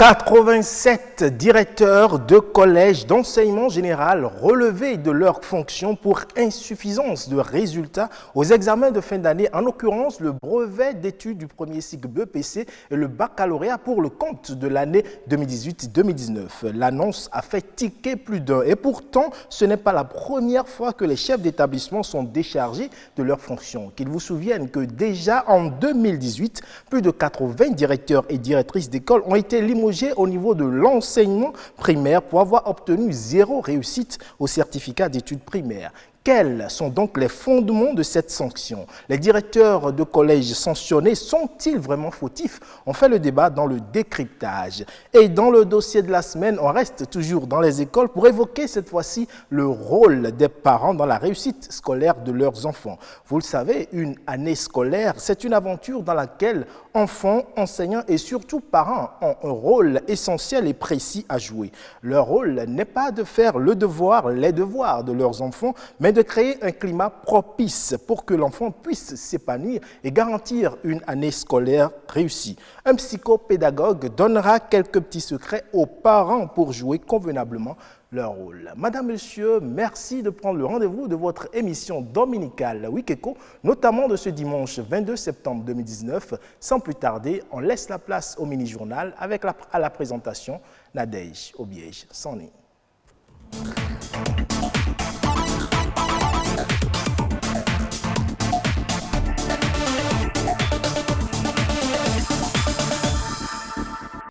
87 directeurs de collèges d'enseignement général relevés de leurs fonctions pour insuffisance de résultats aux examens de fin d'année, en l'occurrence le brevet d'études du premier cycle BEPC et le baccalauréat pour le compte de l'année 2018-2019. L'annonce a fait tiquer plus d'un et pourtant ce n'est pas la première fois que les chefs d'établissement sont déchargés de leurs fonctions. Qu'ils vous souviennent que déjà en 2018, plus de 80 directeurs et directrices d'école ont été limogés au niveau de l'enseignement primaire pour avoir obtenu 0 réussite au certificat d'études primaires. Quels sont donc les fondements de cette sanction? Les directeurs de collège sanctionnés sont-ils vraiment fautifs? On fait le débat dans le décryptage. Et dans le dossier de la semaine, on reste toujours dans les écoles pour évoquer cette fois-ci le rôle des parents dans la réussite scolaire de leurs enfants. Vous le savez, une année scolaire, c'est une aventure dans laquelle enfants, enseignants et surtout parents ont un rôle essentiel et précis à jouer. Leur rôle n'est pas de faire les devoirs de leurs enfants, mais de créer un climat propice pour que l'enfant puisse s'épanouir et garantir une année scolaire réussie. Un psychopédagogue donnera quelques petits secrets aux parents pour jouer convenablement leur rôle. Madame, Monsieur, merci de prendre le rendez-vous de votre émission dominicale Wikeko, notamment de ce dimanche 22 septembre 2019. Sans plus tarder, on laisse la place au mini-journal avec à la présentation Nadège Obiège Sani.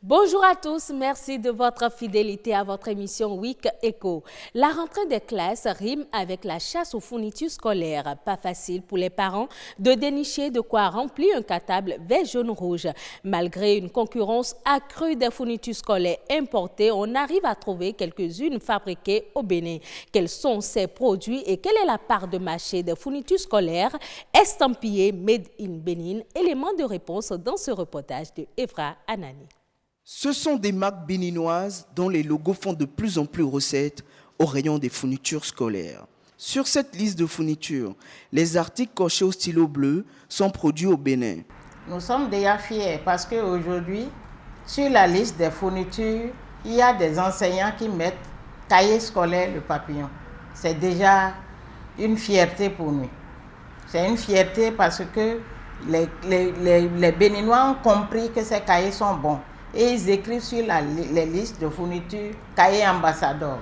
Bonjour à tous, merci de votre fidélité à votre émission Week Echo. La rentrée des classes rime avec la chasse aux fournitures scolaires. Pas facile pour les parents de dénicher de quoi remplir un cartable vert, jaune, rouge. Malgré une concurrence accrue des fournitures scolaires importées, on arrive à trouver quelques-unes fabriquées au Bénin. Quels sont ces produits et quelle est la part de marché des fournitures scolaires estampillées Made in Bénin? Élément de réponse dans ce reportage de Evra Anani. Ce sont des marques béninoises dont les logos font de plus en plus recettes au rayon des fournitures scolaires. Sur cette liste de fournitures, les articles cochés au stylo bleu sont produits au Bénin. Nous sommes déjà fiers parce qu'aujourd'hui, sur la liste des fournitures, il y a des enseignants qui mettent cahier scolaire le papillon. C'est déjà une fierté pour nous. C'est une fierté parce que les Béninois ont compris que ces cahiers sont bons. Et ils écrivent sur les listes de fournitures cahiers ambassadeurs.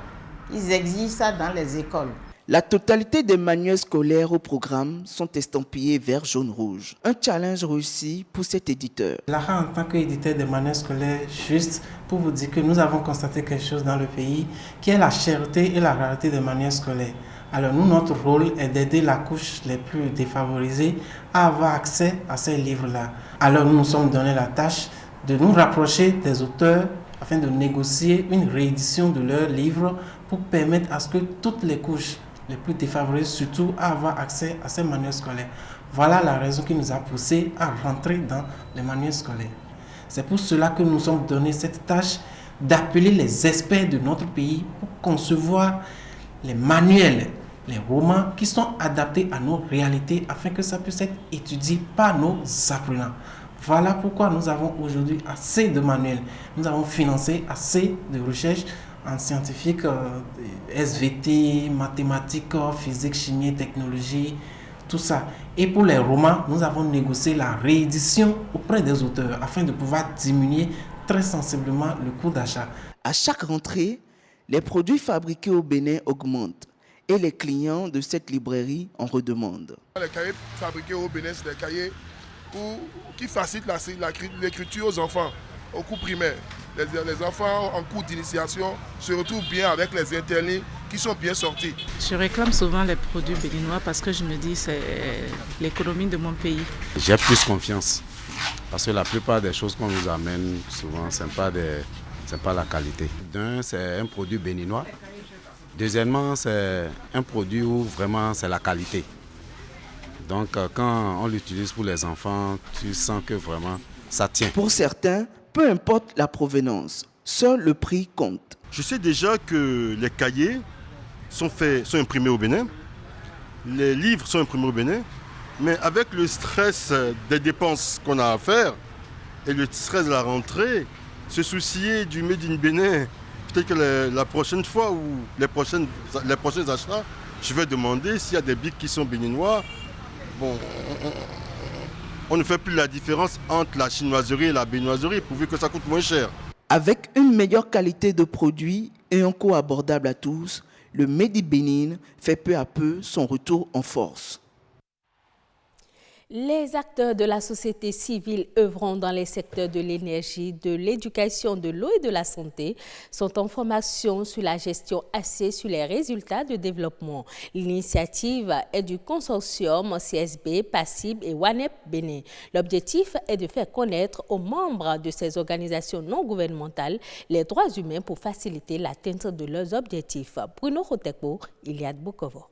Ils exigent ça dans les écoles. La totalité des manuels scolaires au programme sont estampillés vert, jaune, rouge. Un challenge réussi pour cet éditeur. Lara, en tant qu'éditeur de manuels scolaires, juste pour vous dire que nous avons constaté quelque chose dans le pays qui est la cherté et la rareté des manuels scolaires. Alors nous, notre rôle est d'aider la couche les plus défavorisées à avoir accès à ces livres-là. Alors nous nous sommes donné la tâche de nous rapprocher des auteurs afin de négocier une réédition de leurs livres pour permettre à ce que toutes les couches les plus défavorisées, surtout, à avoir accès à ces manuels scolaires. Voilà la raison qui nous a poussé à rentrer dans les manuels scolaires. C'est pour cela que nous sommes donné cette tâche d'appeler les experts de notre pays pour concevoir les manuels, les romans qui sont adaptés à nos réalités afin que ça puisse être étudié par nos apprenants. Voilà pourquoi nous avons aujourd'hui assez de manuels. Nous avons financé assez de recherches en scientifique, SVT, mathématiques, physique, chimie, technologie, tout ça. Et pour les romans, nous avons négocié la réédition auprès des auteurs afin de pouvoir diminuer très sensiblement le coût d'achat. À chaque rentrée, les produits fabriqués au Bénin augmentent et les clients de cette librairie en redemandent. Les cahiers fabriqués au Bénin, c'est des cahiers qui facilite l'écriture aux enfants au cours primaire. Les enfants en cours d'initiation se retrouvent bien avec les interlignes qui sont bien sortis. Je réclame souvent les produits béninois parce que je me dis que c'est l'économie de mon pays. J'ai plus confiance parce que la plupart des choses qu'on nous amène souvent, ce n'est pas la qualité. D'un, c'est un produit béninois. Deuxièmement, c'est un produit où vraiment c'est la qualité. Donc quand on l'utilise pour les enfants, tu sens que vraiment ça tient. Pour certains, peu importe la provenance, seul le prix compte. Je sais déjà que les cahiers sont imprimés au Bénin, les livres sont imprimés au Bénin, mais avec le stress des dépenses qu'on a à faire et le stress de la rentrée, se soucier du Made in Bénin. Peut-être que la prochaine fois ou les prochains achats, je vais demander s'il y a des bics qui sont béninois. Bon, on ne fait plus la différence entre la chinoiserie et la béninoiserie, pourvu que ça coûte moins cher. Avec une meilleure qualité de produit et un coût abordable à tous, le Made in Bénin fait peu à peu son retour en force. Les acteurs de la société civile œuvrant dans les secteurs de l'énergie, de l'éducation, de l'eau et de la santé sont en formation sur la gestion axée sur les résultats de développement. L'initiative est du consortium CSB, PASIB et WANEP Bénin. L'objectif est de faire connaître aux membres de ces organisations non gouvernementales les droits humains pour faciliter l'atteinte de leurs objectifs. Bruno Rotekbo, Iliad Bukovo.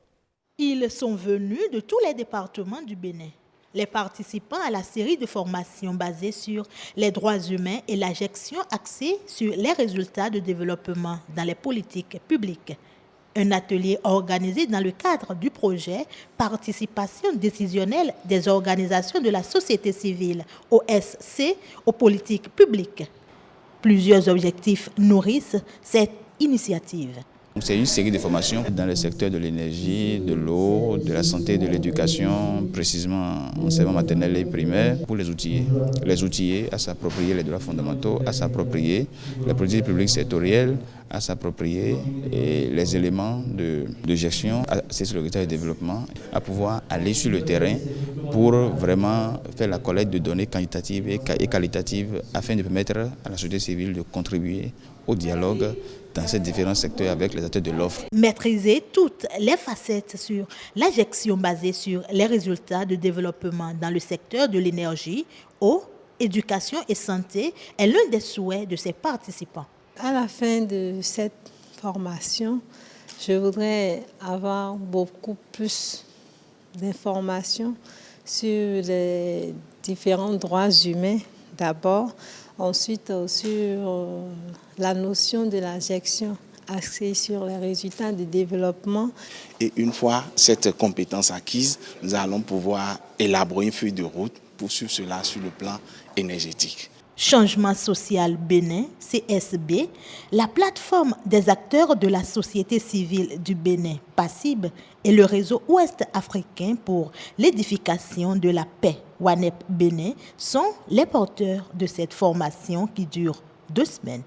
Ils sont venus de tous les départements du Bénin. Les participants à la série de formations basées sur les droits humains et la gestion axée sur les résultats de développement dans les politiques publiques. Un atelier organisé dans le cadre du projet Participation décisionnelle des organisations de la société civile, OSC, aux politiques publiques. Plusieurs objectifs nourrissent cette initiative. C'est une série de formations dans le secteur de l'énergie, de l'eau, de la santé, de l'éducation, précisément enseignement maternel et primaire, pour les outiller. Les outiller à s'approprier les droits fondamentaux, à s'approprier les politiques publiques sectorielles, à s'approprier les éléments de gestion, c'est sur le critère de développement, à pouvoir aller sur le terrain pour vraiment faire la collecte de données quantitatives et qualitatives afin de permettre à la société civile de contribuer au dialogue dans ces différents secteurs avec les acteurs de l'offre. Maîtriser toutes les facettes sur la gestion basée sur les résultats de développement dans le secteur de l'énergie, eau, éducation et santé est l'un des souhaits de ces participants. À la fin de cette formation, je voudrais avoir beaucoup plus d'informations sur les différents droits humains d'abord, ensuite sur la notion de la gestion axée sur les résultats du développement. Et une fois cette compétence acquise, nous allons pouvoir élaborer une feuille de route pour suivre cela sur le plan énergétique. Changement social Bénin, CSB, la plateforme des acteurs de la société civile du Bénin, PASIB, et le réseau ouest africain pour l'édification de la paix, WANEP Bénin, sont les porteurs de cette formation qui dure 2 semaines.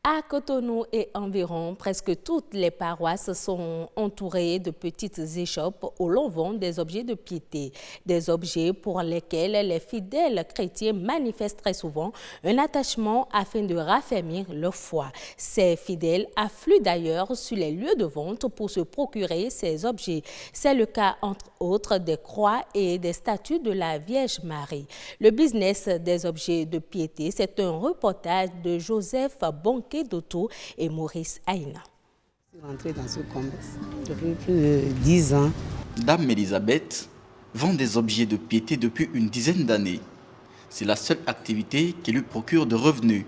À Cotonou et environ, presque toutes les paroisses sont entourées de petites échoppes où l'on vend des objets de piété. Des objets pour lesquels les fidèles chrétiens manifestent très souvent un attachement afin de raffermir leur foi. Ces fidèles affluent d'ailleurs sur les lieux de vente pour se procurer ces objets. C'est le cas entre autres des croix et des statues de la Vierge Marie. Le business des objets de piété, c'est un reportage de Joseph Bonquet Doto et Maurice Aïna. Je suis rentrée dans ce commerce depuis plus de 10 ans. Dame Elisabeth vend des objets de piété depuis une dizaine d'années. C'est la seule activité qui lui procure de revenus.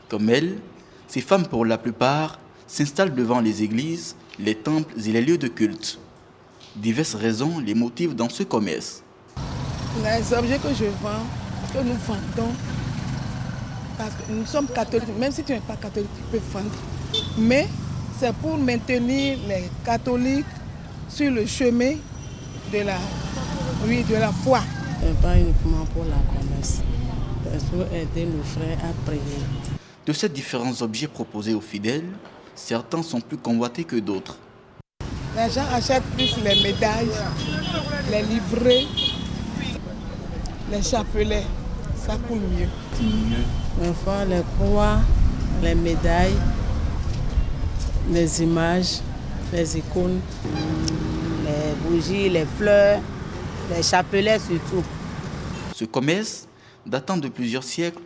Comme elle, ces femmes pour la plupart s'installent devant les églises, les temples et les lieux de culte. Diverses raisons les motivent dans ce commerce. Les objets que je vends, que nous vendons, parce que nous sommes catholiques, même si tu n'es pas catholique, tu peux vendre. Mais c'est pour maintenir les catholiques sur le chemin de la foi. Pas uniquement pour la commerce, pour aider nos frères à prier. De ces différents objets proposés aux fidèles, certains sont plus convoités que d'autres. Les gens achètent plus les médailles, les livrets, les chapelets. Ça coûte mieux. Enfin, les croix, les médailles, les images, les icônes. Les bougies, les fleurs, les chapelets surtout. Ce commerce, datant de plusieurs siècles,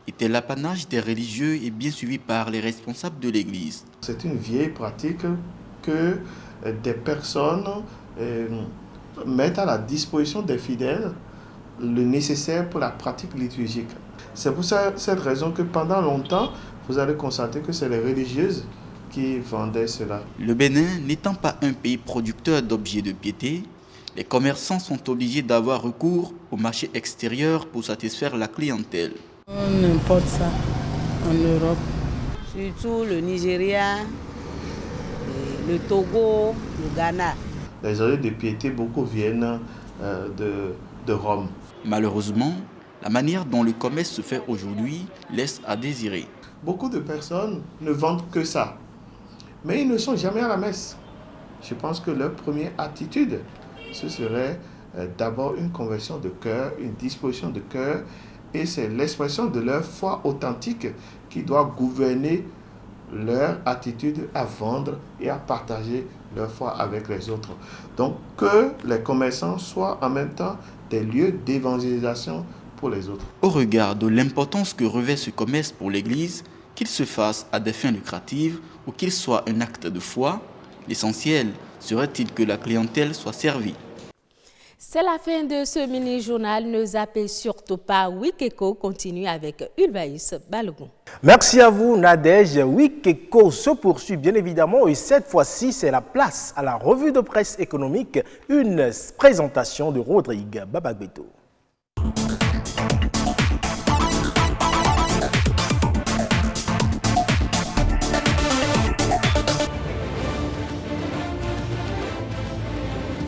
était l'apanage des religieux et bien suivi par les responsables de l'Église. C'est une vieille pratique que des personnes mettent à la disposition des fidèles le nécessaire pour la pratique liturgique. C'est pour cette raison que pendant longtemps, vous allez constater que c'est les religieuses qui vendaient cela. Le Bénin n'étant pas un pays producteur d'objets de piété, les commerçants sont obligés d'avoir recours au marché extérieur pour satisfaire la clientèle. On importe ça en Europe. Surtout le Nigeria, le Togo, le Ghana. Les ordres de piété, beaucoup viennent de Rome. Malheureusement, la manière dont le commerce se fait aujourd'hui laisse à désirer. Beaucoup de personnes ne vendent que ça, mais ils ne sont jamais à la messe. Je pense que leur première attitude, ce serait d'abord une conversion de cœur, une disposition de cœur, et c'est l'expression de leur foi authentique qui doit gouverner leur attitude à vendre et à partager leur foi avec les autres. Donc que les commerçants soient en même temps des lieux d'évangélisation pour les autres. Au regard de l'importance que revêt ce commerce pour l'Église, qu'il se fasse à des fins lucratives ou qu'il soit un acte de foi, l'essentiel serait-il que la clientèle soit servie. C'est la fin de ce mini-journal. Ne zappez surtout pas. Wikeko continue avec Ulvaïs Balogun. Merci à vous, Nadège. Wikeko se poursuit bien évidemment et cette fois-ci, c'est la place à la revue de presse économique. Une présentation de Rodrigue Babagbeto.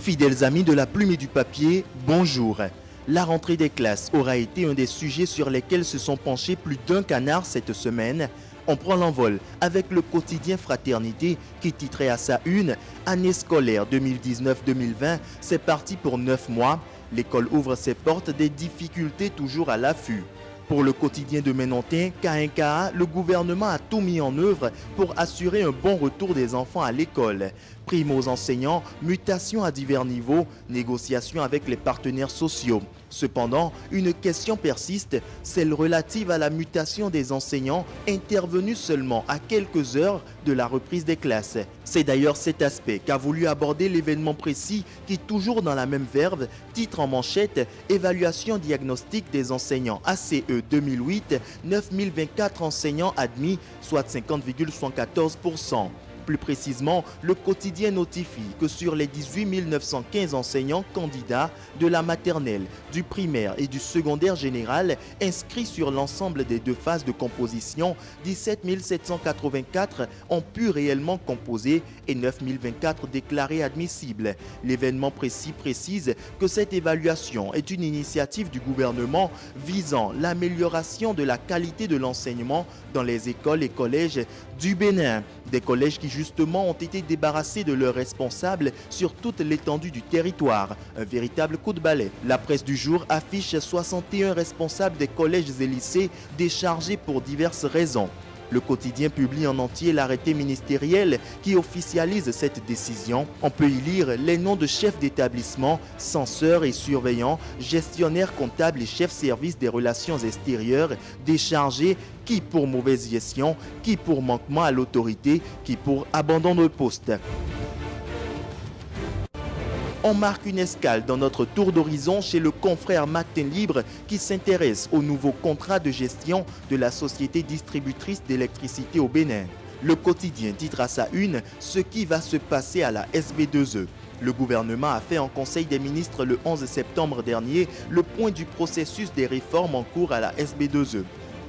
Fidèles amis de la plume et du papier, bonjour. La rentrée des classes aura été un des sujets sur lesquels se sont penchés plus d'un canard cette semaine. On prend l'envol avec le quotidien Fraternité qui titrait à sa une « Année scolaire 2019-2020, c'est parti pour 9 mois. L'école ouvre ses portes, des difficultés toujours à l'affût ». Pour le quotidien de Ménontin, KNKA, le gouvernement a tout mis en œuvre pour assurer un bon retour des enfants à l'école. Primes aux enseignants, mutations à divers niveaux, négociations avec les partenaires sociaux. Cependant, une question persiste, celle relative à la mutation des enseignants intervenue seulement à quelques heures de la reprise des classes. C'est d'ailleurs cet aspect qu'a voulu aborder l'événement précis qui, toujours dans la même verve, titre en manchette « Évaluation diagnostique des enseignants ACE 2008, 9024 enseignants admis, soit 50,74%. » Plus précisément, le quotidien notifie que sur les 18 915 enseignants candidats de la maternelle, du primaire et du secondaire général inscrits sur l'ensemble des deux phases de composition, 17 784 ont pu réellement composer et 9 024 déclarés admissibles. L'événement précis précise que cette évaluation est une initiative du gouvernement visant l'amélioration de la qualité de l'enseignement dans les écoles et collèges du Bénin. Des collèges qui justement ont été débarrassés de leurs responsables sur toute l'étendue du territoire. Un véritable coup de balai. La presse du jour affiche 61 responsables des collèges et lycées déchargés pour diverses raisons. Le quotidien publie en entier l'arrêté ministériel qui officialise cette décision. On peut y lire les noms de chefs d'établissement, censeurs et surveillants, gestionnaires comptables et chefs services des relations extérieures, déchargés, qui pour mauvaise gestion, qui pour manquement à l'autorité, qui pour abandon de poste. On marque une escale dans notre tour d'horizon chez le confrère Matin Libre qui s'intéresse au nouveau contrat de gestion de la société distributrice d'électricité au Bénin. Le quotidien titre à sa une « Ce qui va se passer à la SB2E ». Le gouvernement a fait en Conseil des ministres le 11 septembre dernier le point du processus des réformes en cours à la SB2E.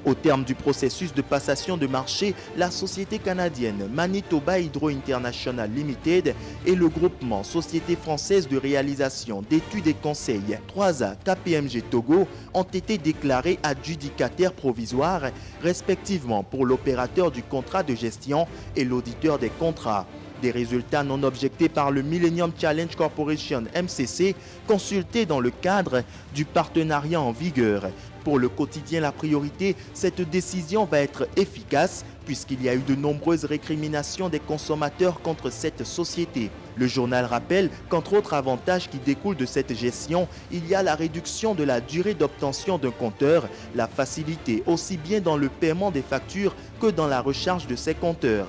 Au terme du processus de passation de marché, la société canadienne Manitoba Hydro International Limited et le groupement Société française de réalisation d'études et conseils 3A KPMG Togo ont été déclarés adjudicataires provisoires, respectivement pour l'opérateur du contrat de gestion et l'auditeur des contrats. Des résultats non objectés par le Millennium Challenge Corporation MCC, consulté dans le cadre du partenariat en vigueur. Pour le quotidien La Priorité, cette décision va être efficace puisqu'il y a eu de nombreuses récriminations des consommateurs contre cette société. Le journal rappelle qu'entre autres avantages qui découlent de cette gestion, il y a la réduction de la durée d'obtention d'un compteur, la facilité aussi bien dans le paiement des factures que dans la recharge de ces compteurs.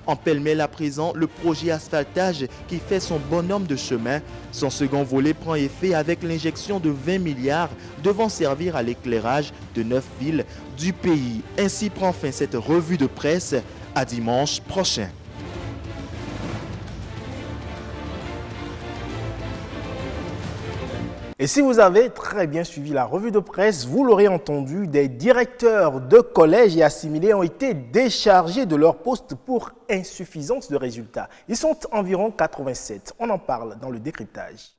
En pêle-mêle à présent, le projet asphaltage qui fait son bonhomme de chemin. Son second volet prend effet avec l'injection de 20 milliards devant servir à l'éclairage de 9 villes du pays. Ainsi prend fin cette revue de presse. À dimanche prochain. Et si vous avez très bien suivi la revue de presse, vous l'aurez entendu, des directeurs de collèges et assimilés ont été déchargés de leur poste pour insuffisance de résultats. Ils sont environ 87. On en parle dans le décryptage.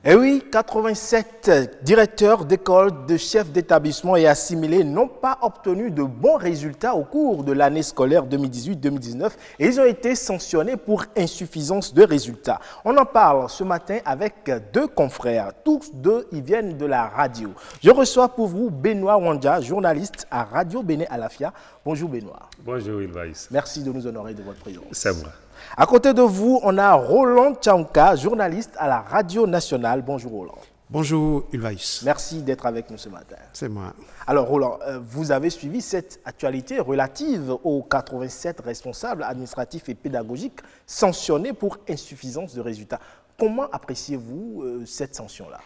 Et oui, 87 directeurs d'école, de chefs d'établissement et assimilés n'ont pas obtenu de bons résultats au cours de l'année scolaire 2018-2019 et ils ont été sanctionnés pour insuffisance de résultats. On en parle ce matin avec deux confrères. Tous deux, ils viennent de la radio. Je reçois pour vous Benoît Wandja, journaliste à Radio Bénin Alafia. Bonjour Benoît. Bonjour Ilvaïs. Merci de nous honorer de votre présence. C'est moi. À côté de vous, on a Roland Tchaouka, journaliste à la Radio Nationale. Bonjour Roland. Bonjour Ulvaïs. Merci d'être avec nous ce matin. C'est moi. Alors Roland, vous avez suivi cette actualité relative aux 87 responsables administratifs et pédagogiques sanctionnés pour insuffisance de résultats. Comment appréciez-vous cette sanction-là?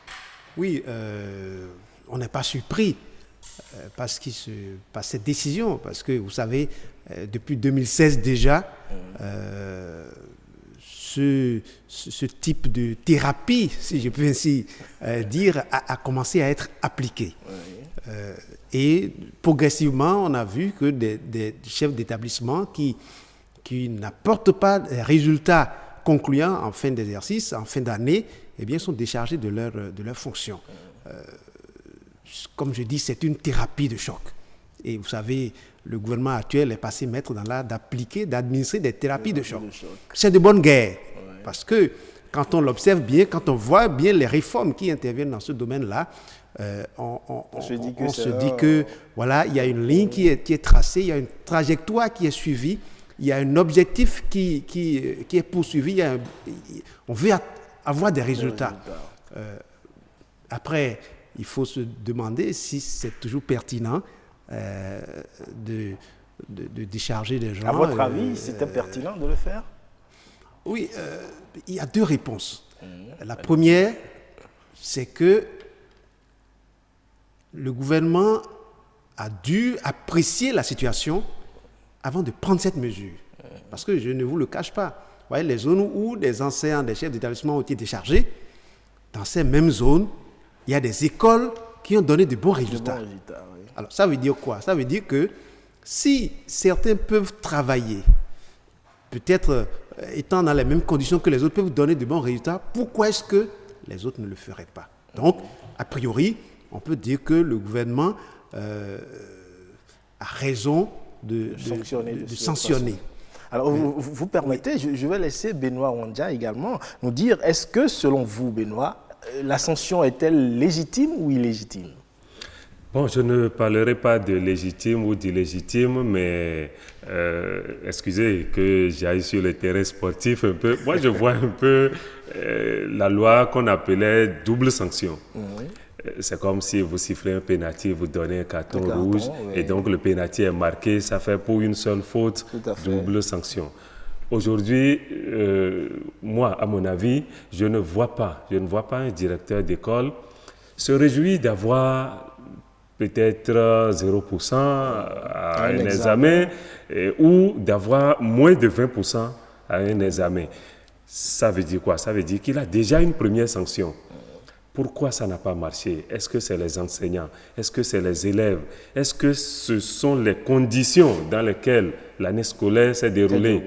Oui, on n'est pas surpris par cette décision, parce que vous savez, depuis 2016 déjà, ce type de thérapie, si je peux ainsi dire, a commencé à être appliqué. Oui. Et progressivement, on a vu que des chefs d'établissement qui n'apportent pas de résultats concluants en fin d'exercice, en fin d'année, eh bien, sont déchargés de leur fonction. Comme je dis, c'est une thérapie de choc. Et vous savez, le gouvernement actuel est passé maître dans l'art d'appliquer, d'administrer des thérapies de choc. C'est de bonne guerre. Ouais. Parce que quand on l'observe bien, quand on voit bien les réformes qui interviennent dans ce domaine-là, on se dit que voilà, il y a une ligne qui est tracée, il y a une trajectoire qui est suivie, il y a un objectif qui est poursuivi, on veut avoir des résultats. Après, il faut se demander si c'est toujours pertinent de décharger les gens. À votre avis, c'était pertinent de le faire? Oui, il y a deux réponses. La première, c'est que le gouvernement a dû apprécier la situation avant de prendre cette mesure. Parce que je ne vous le cache pas. Vous voyez, les zones où des enseignants, des chefs d'établissement ont été déchargés, dans ces mêmes zones, il y a des écoles qui ont donné de bons résultats. Oui. Alors, ça veut dire quoi? Ça veut dire que si certains peuvent travailler, peut-être étant dans les mêmes conditions que les autres, peuvent donner de bons résultats, pourquoi est-ce que les autres ne le feraient pas? Donc, a priori, on peut dire que le gouvernement a raison de sanctionner. Alors, vous permettez, je vais laisser Benoît Wandja également nous dire, est-ce que, selon vous, Benoît, la sanction est-elle légitime ou illégitime? Bon, je ne parlerai pas de légitime ou d'illégitime, mais excusez que j'aille sur le terrain sportif un peu. Moi, je vois un peu la loi qu'on appelait double sanction. Oui. C'est comme si vous sifflez un pénalty, vous donnez un carton rouge, oui. Et donc le pénalty est marqué, ça fait pour une seule faute, double sanction. Aujourd'hui, moi, à mon avis, je ne vois pas un directeur d'école se réjouir d'avoir peut-être 0% à un examen ou d'avoir moins de 20% à un examen. Ça veut dire quoi? Ça veut dire qu'il a déjà une première sanction. Pourquoi ça n'a pas marché? Est-ce que c'est les enseignants? Est-ce que c'est les élèves? Est-ce que ce sont les conditions dans lesquelles l'année scolaire s'est déroulée?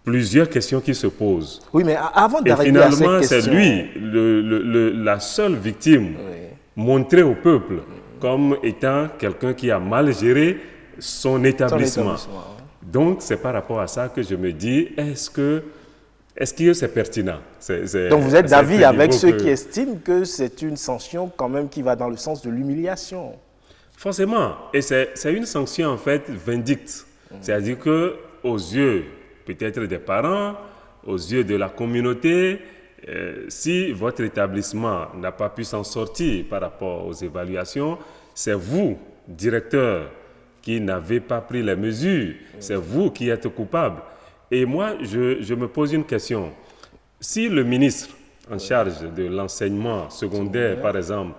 Plusieurs questions qui se posent. Oui, mais avant d'arriver à cette question... Et finalement, c'est lui, la seule victime, montrée au peuple comme étant quelqu'un qui a mal géré son établissement. Donc, c'est par rapport à ça que je me dis, est-ce que c'est pertinent? Donc, vous êtes d'avis avec ceux qui estiment que c'est une sanction quand même qui va dans le sens de l'humiliation? Forcément. Et c'est une sanction, en fait, vindicte. C'est-à-dire qu'aux yeux peut-être des parents, aux yeux de la communauté, si votre établissement n'a pas pu s'en sortir par rapport aux évaluations, c'est vous, directeur, qui n'avez pas pris les mesures. C'est vous qui êtes coupable. Et moi, je me pose une question. Si le ministre en charge de l'enseignement secondaire, par exemple,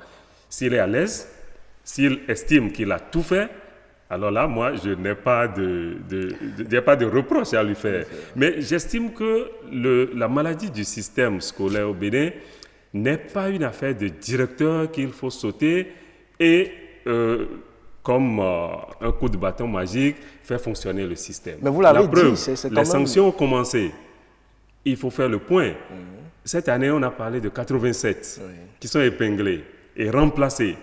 S'il est à l'aise, s'il estime qu'il a tout fait, alors là, moi, je n'ai pas de reproche à lui faire. Mais j'estime que la maladie du système scolaire au Bénin n'est pas une affaire de directeur qu'il faut sauter et, comme un coup de bâton magique, faire fonctionner le système. Mais vous l'avez dit, c'est quand même... Les sanctions ont commencé. Il faut faire le point. Cette année, on a parlé de 87 qui sont épinglés et remplacés.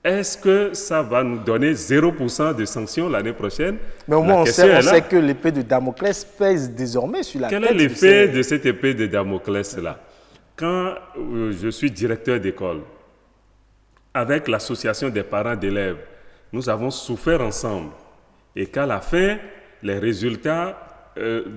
Est-ce que ça va nous donner 0% de sanctions l'année prochaine? Mais au moins, on sait que l'épée de Damoclès pèse désormais sur la tête. Quel est l'effet de cette épée de Damoclès-là? Quand je suis directeur d'école, avec l'association des parents d'élèves, nous avons souffert ensemble. Et qu'à la fin, les résultats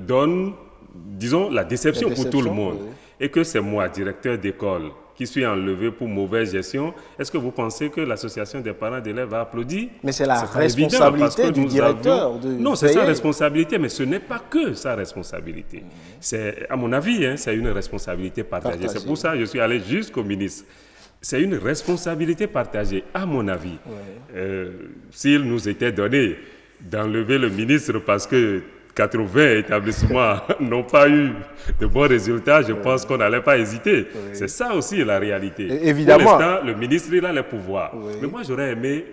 donnent, disons, la déception pour tout le monde. Oui. Et que c'est moi, directeur d'école, qui suis enlevé pour mauvaise gestion, est-ce que vous pensez que l'association des parents d'élèves va applaudir? Mais c'est la responsabilité du directeur. Non, c'est sa responsabilité, mais ce n'est pas que sa responsabilité. C'est, à mon avis, c'est une responsabilité partagée. C'est pour ça que je suis allé jusqu'au ministre. C'est une responsabilité partagée, à mon avis. S'il nous était donné d'enlever le ministre parce que 80 établissements n'ont pas eu de bons résultats, je pense qu'on n'allait pas hésiter. C'est ça aussi la réalité. Et évidemment. Pour l'instant, le ministre, il a le pouvoir. Mais moi, j'aurais aimé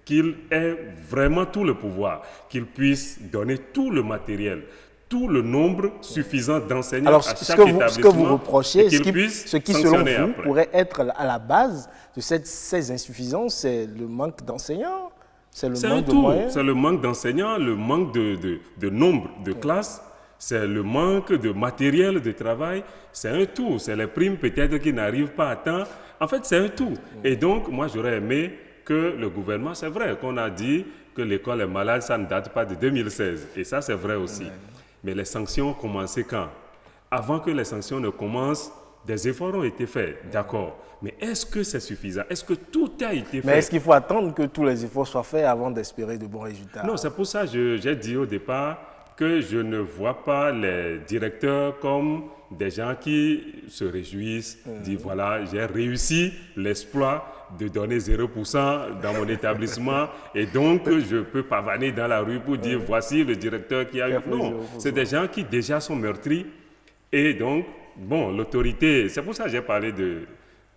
qu'il ait vraiment tout le pouvoir, qu'il puisse donner tout le matériel, tout le nombre suffisant d'enseignants à chaque établissement. Ce que vous reprochez, ce qui selon vous pourrait être à la base de ces insuffisances, c'est le manque d'enseignants. C'est le manque d'enseignants, le manque de nombre de classes, c'est le manque de matériel de travail, c'est un tout. C'est les primes peut-être qui n'arrivent pas à temps. En fait, c'est un tout. Et donc, moi, j'aurais aimé que le gouvernement, c'est vrai qu'on a dit que l'école est malade, ça ne date pas de 2016. Et ça, c'est vrai aussi. Mais les sanctions ont commencé quand? Avant que les sanctions ne commencent, des efforts ont été faits, d'accord. Mais est-ce que c'est suffisant? Est-ce que tout a été fait? Mais est-ce qu'il faut attendre que tous les efforts soient faits avant d'espérer de bons résultats? Non, c'est pour ça que j'ai dit au départ que je ne vois pas les directeurs comme des gens qui se réjouissent, disent voilà, j'ai réussi l'exploit de donner 0% dans mon établissement et donc je peux pavaner dans la rue pour dire voici le directeur qui a eu. Non, c'est des gens qui déjà sont meurtris et donc, bon, l'autorité, c'est pour ça que j'ai parlé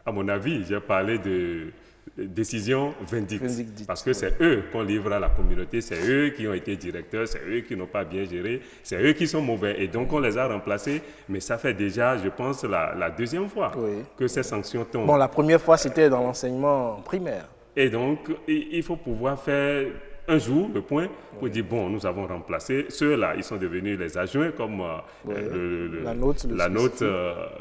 à mon avis, j'ai parlé de décision vindicte. Parce que c'est eux qu'on livre à la communauté, c'est eux qui ont été directeurs, c'est eux qui n'ont pas bien géré, c'est eux qui sont mauvais. Et donc on les a remplacés, mais ça fait déjà, je pense, la deuxième fois que ces sanctions tombent. Bon, la première fois, c'était dans l'enseignement primaire. Et donc, il faut pouvoir faire un jour le point pour dire, bon, nous avons remplacé ceux-là, ils sont devenus les adjoints, comme la note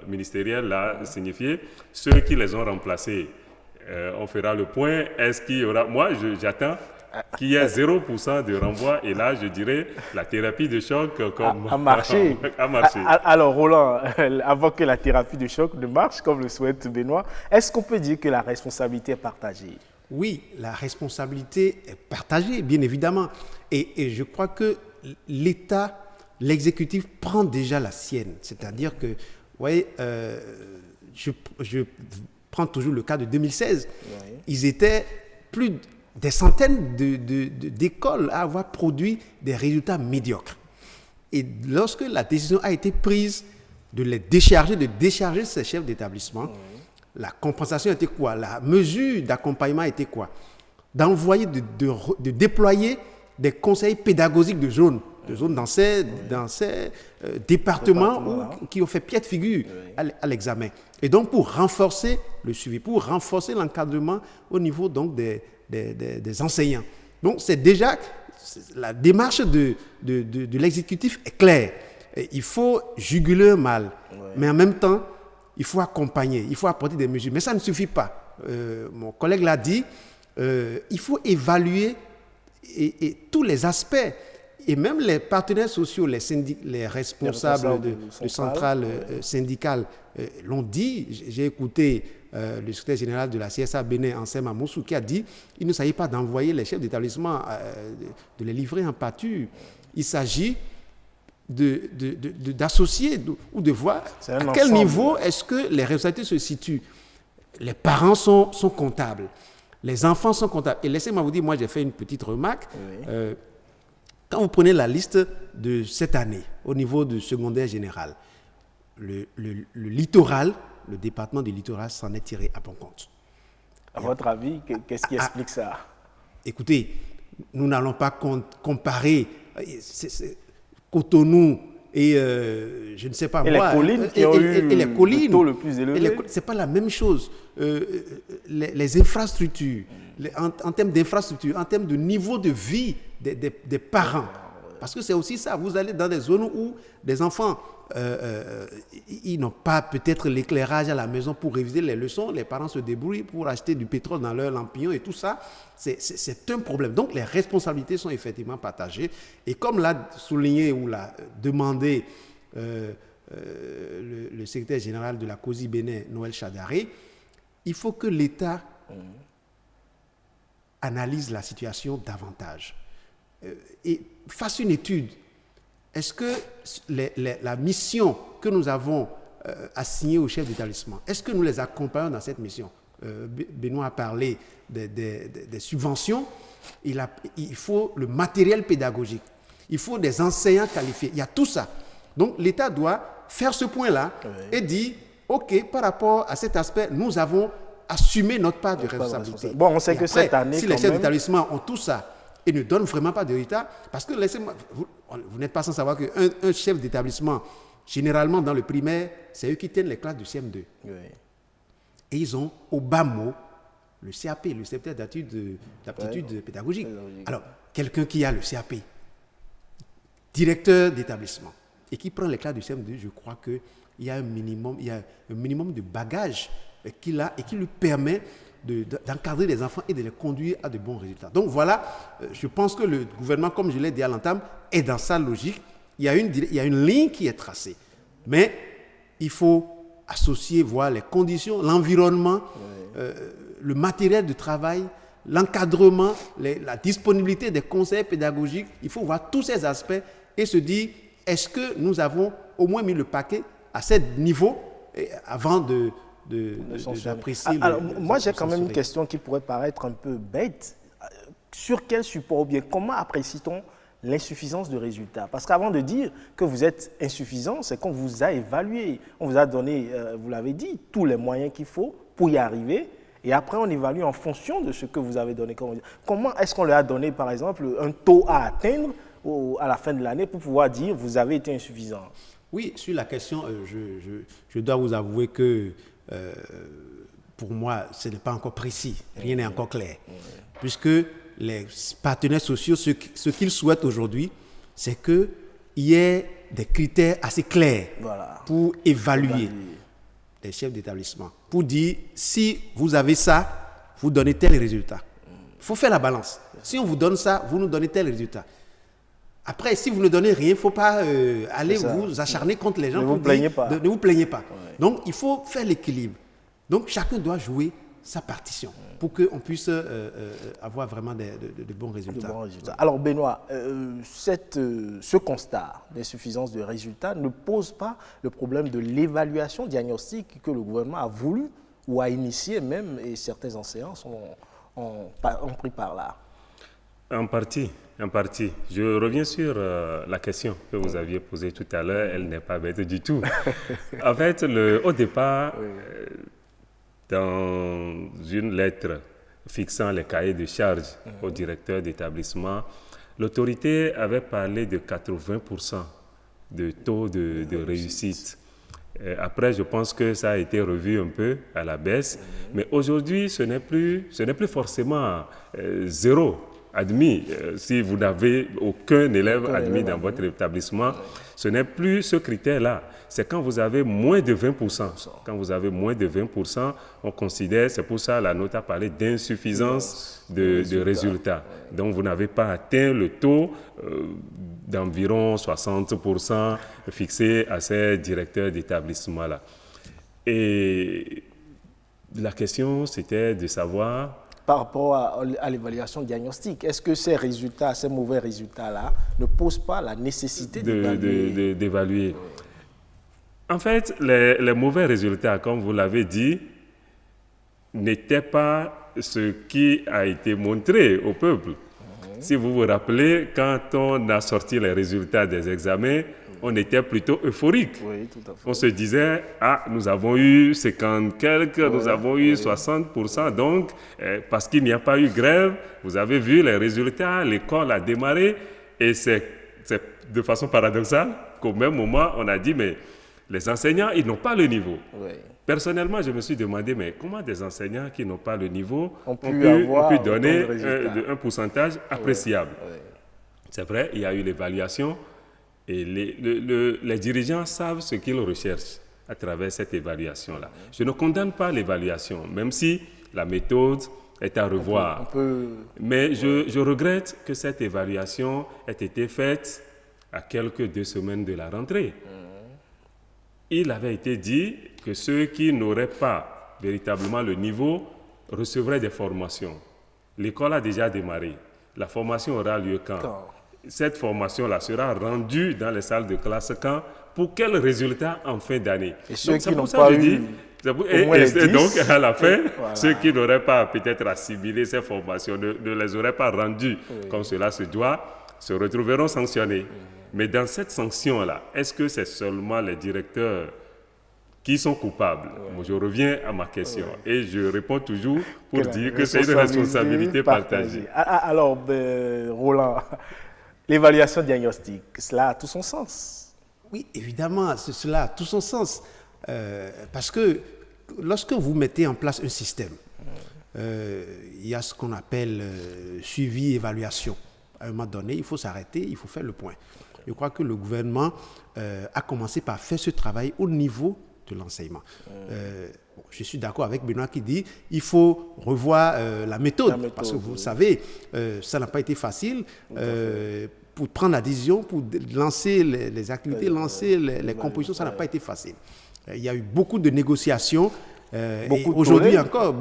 ministérielle l'a signifié. Ceux qui les ont remplacés, on fera le point. Est-ce qu'il y aura... Moi, j'attends qu'il y ait 0% de renvoi. Et là, je dirais, la thérapie de choc a marché. Alors, Roland, avant que la thérapie de choc ne marche, comme le souhaite Benoît, est-ce qu'on peut dire que la responsabilité est partagée? Oui, la responsabilité est partagée, bien évidemment. Et je crois que l'État, l'exécutif prend déjà la sienne. C'est-à-dire que, vous voyez, je prends toujours le cas de 2016. Oui. Ils étaient plus des centaines d'écoles à avoir produit des résultats médiocres. Et lorsque la décision a été prise de décharger ces chefs d'établissement, la compensation était quoi? La mesure d'accompagnement était quoi? D'envoyer, de déployer des conseils pédagogiques de zones dans ces départements qui ont fait piètre figure à l'examen. Et donc, pour renforcer le suivi, pour renforcer l'encadrement au niveau donc, des enseignants. Donc, c'est déjà la démarche de l'exécutif est claire. Il faut juguler un mal, mais en même temps, il faut accompagner, il faut apporter des mesures. Mais ça ne suffit pas. Mon collègue l'a dit, il faut évaluer et tous les aspects. Et même les partenaires sociaux, les responsables de centrales syndicales l'ont dit. J'ai écouté le secrétaire général de la CSA Bénin, Ansem Amoussou, qui a dit qu'il ne s'agit pas d'envoyer les chefs d'établissement, de les livrer en pâture. Il s'agit d'associer ou de voir à quel niveau est-ce que les responsabilités se situent. les parents sont comptables, les enfants sont comptables. Et laissez-moi vous dire, moi j'ai fait une petite remarque. Oui. Quand vous prenez la liste de cette année, au niveau du secondaire général, le littoral, le département du littoral s'en est tiré à bon compte. À votre avis, qu'est-ce qui explique ça? Écoutez, nous n'allons pas comparer Cotonou et je ne sais pas et moi. Les collines qui ont eu les collines, le taux le plus élevé. Ce n'est pas la même chose. Les infrastructures, en termes d'infrastructures, en termes de niveau de vie des parents. Parce que c'est aussi ça. Vous allez dans des zones où des enfants, ils n'ont pas peut-être l'éclairage à la maison pour réviser les leçons. Les parents se débrouillent pour acheter du pétrole dans leur lampion et tout ça. C'est un problème. Donc, les responsabilités sont effectivement partagées. Et comme l'a souligné ou l'a demandé le secrétaire général de la COSI Bénin, Noël Chadaré, il faut que l'État analyse la situation davantage et fasse une étude. Est-ce que la mission que nous avons assignée au chef d'établissement, est-ce que nous les accompagnons dans cette mission? Benoît a parlé des subventions. Il faut le matériel pédagogique. Il faut des enseignants qualifiés. Il y a tout ça. Donc, l'État doit faire ce point-là et dire, OK, par rapport à cet aspect, nous avons assumé notre part de responsabilité. Bon, on sait que après, cette année, si les chefs d'établissement ont tout ça et ne donnent vraiment pas de résultats, parce que laissez-moi, vous n'êtes pas sans savoir qu'un chef d'établissement, généralement dans le primaire, c'est eux qui tiennent les classes du CM2. Oui. Et ils ont au bas mot le CAP, le certificat d'aptitude pédagogique. Alors, quelqu'un qui a le CAP, directeur d'établissement, et qui prend les classes du CM2, je crois qu'il y a un minimum de bagages qu'il a et qui lui permet d'encadrer les enfants et de les conduire à de bons résultats. Donc voilà, je pense que le gouvernement, comme je l'ai dit à l'entame, est dans sa logique. Il y a une ligne qui est tracée. Mais il faut associer, voir les conditions, l'environnement, le matériel de travail, l'encadrement, la disponibilité des conseils pédagogiques. Il faut voir tous ces aspects et se dire, est-ce que nous avons au moins mis le paquet à ce niveau avant d'apprécier. Alors, moi, j'ai quand même une question qui pourrait paraître un peu bête. Sur quel support ou bien comment apprécie-t-on l'insuffisance de résultats? Parce qu'avant de dire que vous êtes insuffisant, c'est qu'on vous a évalué. On vous a donné, vous l'avez dit, tous les moyens qu'il faut pour y arriver. Et après, on évalue en fonction de ce que vous avez donné. Comment est-ce qu'on leur a donné, par exemple, un taux à atteindre à la fin de l'année pour pouvoir dire vous avez été insuffisant? Oui, sur la question, je dois vous avouer que pour moi, ce n'est pas encore précis, rien n'est encore clair. Puisque les partenaires sociaux, ce qu'ils souhaitent aujourd'hui, c'est qu'il y ait des critères assez clairs pour évaluer les chefs d'établissement. Pour dire, si vous avez ça, vous donnez tel résultat. Il faut faire la balance. Si on vous donne ça, vous nous donnez tel résultat. Après, si vous ne donnez rien, il ne faut pas aller vous acharner contre les gens. Ne vous plaignez pas. Ne vous plaignez pas. Ouais. Donc, il faut faire l'équilibre. Donc, chacun doit jouer sa partition pour qu'on puisse avoir vraiment de bons résultats. De bons résultats. Alors, Benoît, ce constat d'insuffisance de résultats ne pose pas le problème de l'évaluation diagnostique que le gouvernement a voulu ou a initié même, et certains enseignants ont pris par là. En partie. Je reviens sur la question que vous aviez posée tout à l'heure. Elle n'est pas bête du tout. En fait, au départ, dans une lettre fixant les cahiers de charges au directeur d'établissement, l'autorité avait parlé de 80% de taux de réussite. Après, je pense que ça a été revu un peu à la baisse. Mais aujourd'hui, ce n'est plus forcément zéro admis. Si vous n'avez aucun élève admis dans votre établissement, ce n'est plus ce critère-là. C'est quand vous avez moins de 20%. Quand vous avez moins de 20%, on considère, c'est pour ça la note a parlé d'insuffisance de résultats. Donc vous n'avez pas atteint le taux d'environ 60% fixé à ces directeurs d'établissement-là. Et la question, c'était de savoir... Par rapport à l'évaluation diagnostique, est-ce que ces résultats, ces mauvais résultats-là, ne posent pas la nécessité d'évaluer? En fait, les mauvais résultats, comme vous l'avez dit, n'était pas ce qui a été montré au peuple. Si vous vous rappelez, quand on a sorti les résultats des examens, on était plutôt euphorique. Oui, tout à fait. On se disait, ah, nous avons eu 50 quelques, nous avons eu 60%, donc, parce qu'il n'y a pas eu grève, vous avez vu les résultats, l'école a démarré, et c'est de façon paradoxale qu'au même moment, on a dit, mais les enseignants, ils n'ont pas le niveau. Oui. Personnellement, je me suis demandé, mais comment des enseignants qui n'ont pas le niveau ont pu donner un pourcentage appréciable. Oui. C'est vrai, il y a eu l'évaluation et les dirigeants savent ce qu'ils recherchent à travers cette évaluation-là. Je ne condamne pas l'évaluation, même si la méthode est à revoir. Mais je regrette que cette évaluation ait été faite à quelques 2 semaines de la rentrée. Il avait été dit que ceux qui n'auraient pas véritablement le niveau recevraient des formations. L'école a déjà démarré. La formation aura lieu quand? Cette formation-là sera rendue dans les salles de classe quand? Pour quel résultat en fin d'année? Et ceux qui n'ont pas eu et donc, à la fin, ceux qui n'auraient pas peut-être assimilé ces formations, ne les auraient pas rendues comme cela se doit, se retrouveront sanctionnés. Mais dans cette sanction-là, est-ce que c'est seulement les directeurs qui sont coupables? Moi, je reviens à ma question et je réponds toujours pour dire que c'est une responsabilité partagée. Alors, Roland, l'évaluation diagnostique, cela a tout son sens. Oui, évidemment, cela a tout son sens. Parce que lorsque vous mettez en place un système, il y a ce qu'on appelle suivi, évaluation. À un moment donné, il faut s'arrêter, il faut faire le point. Je crois que le gouvernement a commencé par faire ce travail au niveau de l'enseignement. Je suis d'accord avec Benoît qui dit qu'il faut revoir la méthode, parce que vous savez, ça n'a pas été facile. Pour prendre la décision, pour lancer les activités, lancer les compositions, ça n'a pas été facile. Il y a eu beaucoup de négociations. Aujourd'hui encore,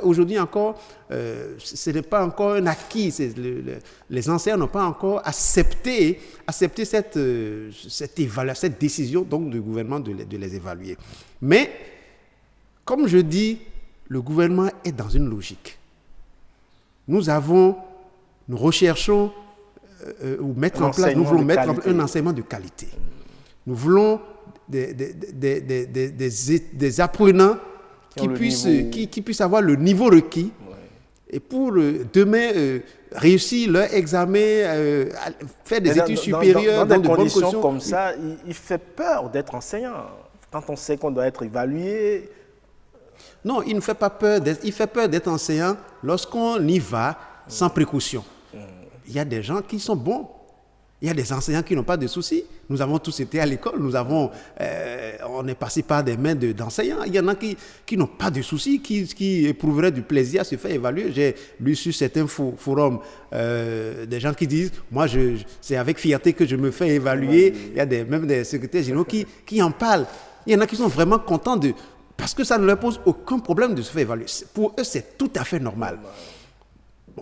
aujourd'hui encore, ce n'est pas encore un acquis. Les enseignants n'ont pas encore accepté cette décision donc, du gouvernement de les évaluer. Mais, comme je dis, le gouvernement est dans une logique. Nous recherchons nous voulons mettre en place un enseignement de qualité. Nous voulons des apprenants qui puissent avoir le niveau requis et pour demain réussir leur examen, faire des études supérieures dans de bonnes conditions comme ça, il fait peur d'être enseignant. Quand on sait qu'on doit être évalué. Non, il ne fait pas peur. Il fait peur d'être enseignant lorsqu'on y va sans précaution. Il y a des gens qui sont bons. Il y a des enseignants qui n'ont pas de soucis. Nous avons tous été à l'école. On est passé par des mains d'enseignants. Il y en a qui n'ont pas de soucis, qui éprouveraient du plaisir à se faire évaluer. J'ai lu sur certains forums des gens qui disent « Moi, c'est avec fierté que je me fais évaluer. » Il y a même des secrétaires généraux qui en parlent. Il y en a qui sont vraiment contents parce que ça ne leur pose aucun problème de se faire évaluer. Pour eux, c'est tout à fait normal.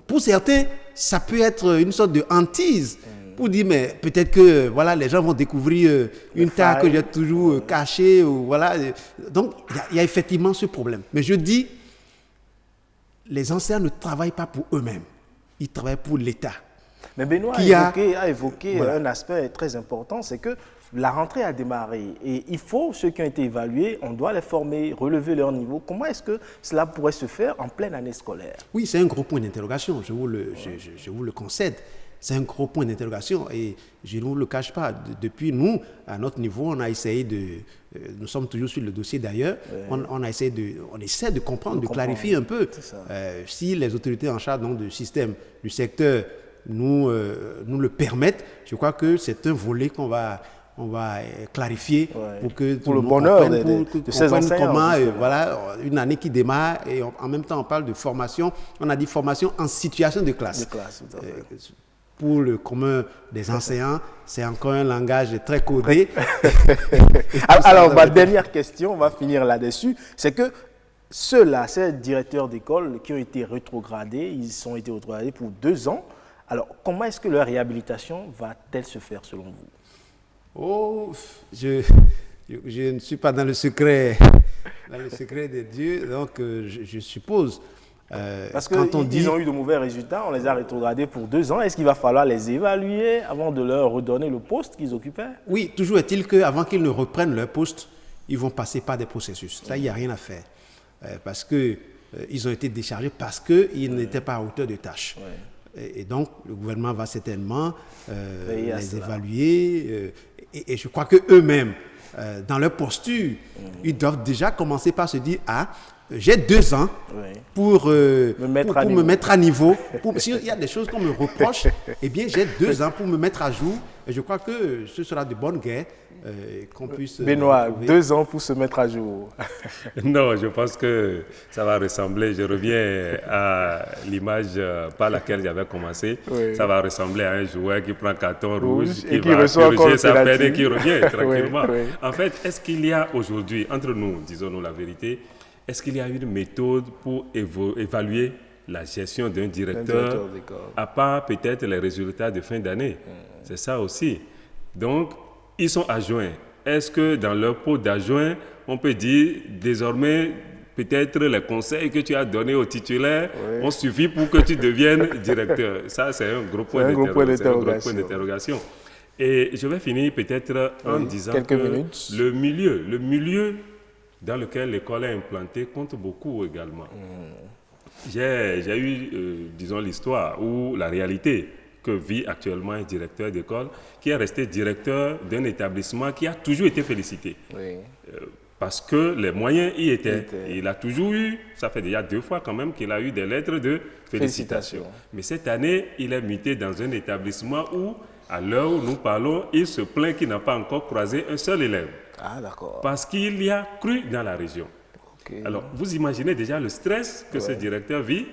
Pour certains, ça peut être une sorte de hantise pour dire, mais peut-être que voilà, les gens vont découvrir une tare que j'ai toujours cachée. Voilà. Donc, il y a effectivement ce problème. Mais je dis, les enseignants ne travaillent pas pour eux-mêmes. Ils travaillent pour l'État. Mais Benoît a évoqué un aspect très important, c'est que la rentrée a démarré et il faut, ceux qui ont été évalués, on doit les former, relever leur niveau. Comment est-ce que cela pourrait se faire en pleine année scolaire? Oui, c'est un gros point d'interrogation, je vous le concède. C'est un gros point d'interrogation et je ne vous le cache pas. Depuis nous, à notre niveau, on a essayé nous sommes toujours sur le dossier d'ailleurs, on essaie de comprendre, de clarifier un peu. Si les autorités en charge donc, du système, du secteur nous le permettent, je crois que c'est un volet qu'on va clarifier pour le bonheur de ces enseignants. Comment, voilà, une année qui démarre et en même temps on parle de formation, on a dit formation en situation de classe. Pour le commun des enseignants, c'est encore un langage très codé. Alors, ma dernière question, on va finir là-dessus, c'est que ceux-là, ces directeurs d'école qui ont été rétrogradés, ils ont été rétrogradés pour 2 ans. Alors, comment est-ce que leur réhabilitation va-t-elle se faire selon vous? Oh, je ne suis pas dans le secret dans le secret de Dieu. Donc, je suppose. Parce qu'ils ont eu de mauvais résultats, on les a rétrogradés pour 2 ans. Est-ce qu'il va falloir les évaluer avant de leur redonner le poste qu'ils occupaient? Oui, toujours est-il qu'avant qu'ils ne reprennent leur poste, ils vont passer par des processus. Ça, il n'y a rien à faire. Parce qu'ils ont été déchargés parce qu'ils n'étaient pas à hauteur de tâche. Ouais. Et donc, le gouvernement va certainement les évaluer. Et je crois qu'eux-mêmes, dans leur posture, ils doivent déjà commencer par se dire « Ah, j'ai 2 ans pour me mettre à niveau. S'il y a des choses qu'on me reproche, eh bien, j'ai 2 ans pour me mettre à jour. Et je crois que ce sera de bonne guerre qu'on puisse... Benoît, 2 ans pour se mettre à jour. Non, je pense que ça va ressembler, je reviens à l'image par laquelle j'avais commencé. Oui. Ça va ressembler à un joueur qui prend carton rouge, qui va corriger sa peine et qui revient tranquillement. Oui. En fait, est-ce qu'il y a aujourd'hui, entre nous, disons-nous la vérité, est-ce qu'il y a une méthode pour évaluer la gestion d'un directeur, à part peut-être les résultats de fin d'année? C'est ça aussi. Donc, ils sont adjoints. Est-ce que dans leur poste d'adjoint, on peut dire désormais, peut-être les conseils que tu as donnés aux titulaires ont suffi pour que tu deviennes directeur? Ça, c'est un gros point d'interrogation. Et je vais finir peut-être en disant que le milieu dans lequel l'école est implantée compte beaucoup également. J'ai eu, disons, l'histoire ou la réalité que vit actuellement un directeur d'école qui est resté directeur d'un établissement qui a toujours été félicité. Parce que les moyens y étaient. Il a toujours eu, ça fait déjà 2 fois quand même qu'il a eu des lettres de félicitations. Mais cette année, il est muté dans un établissement où, à l'heure où nous parlons, il se plaint qu'il n'a pas encore croisé un seul élève. Ah, d'accord. Parce qu'il y a cru dans la région. Alors, vous imaginez déjà le stress que ce directeur vit.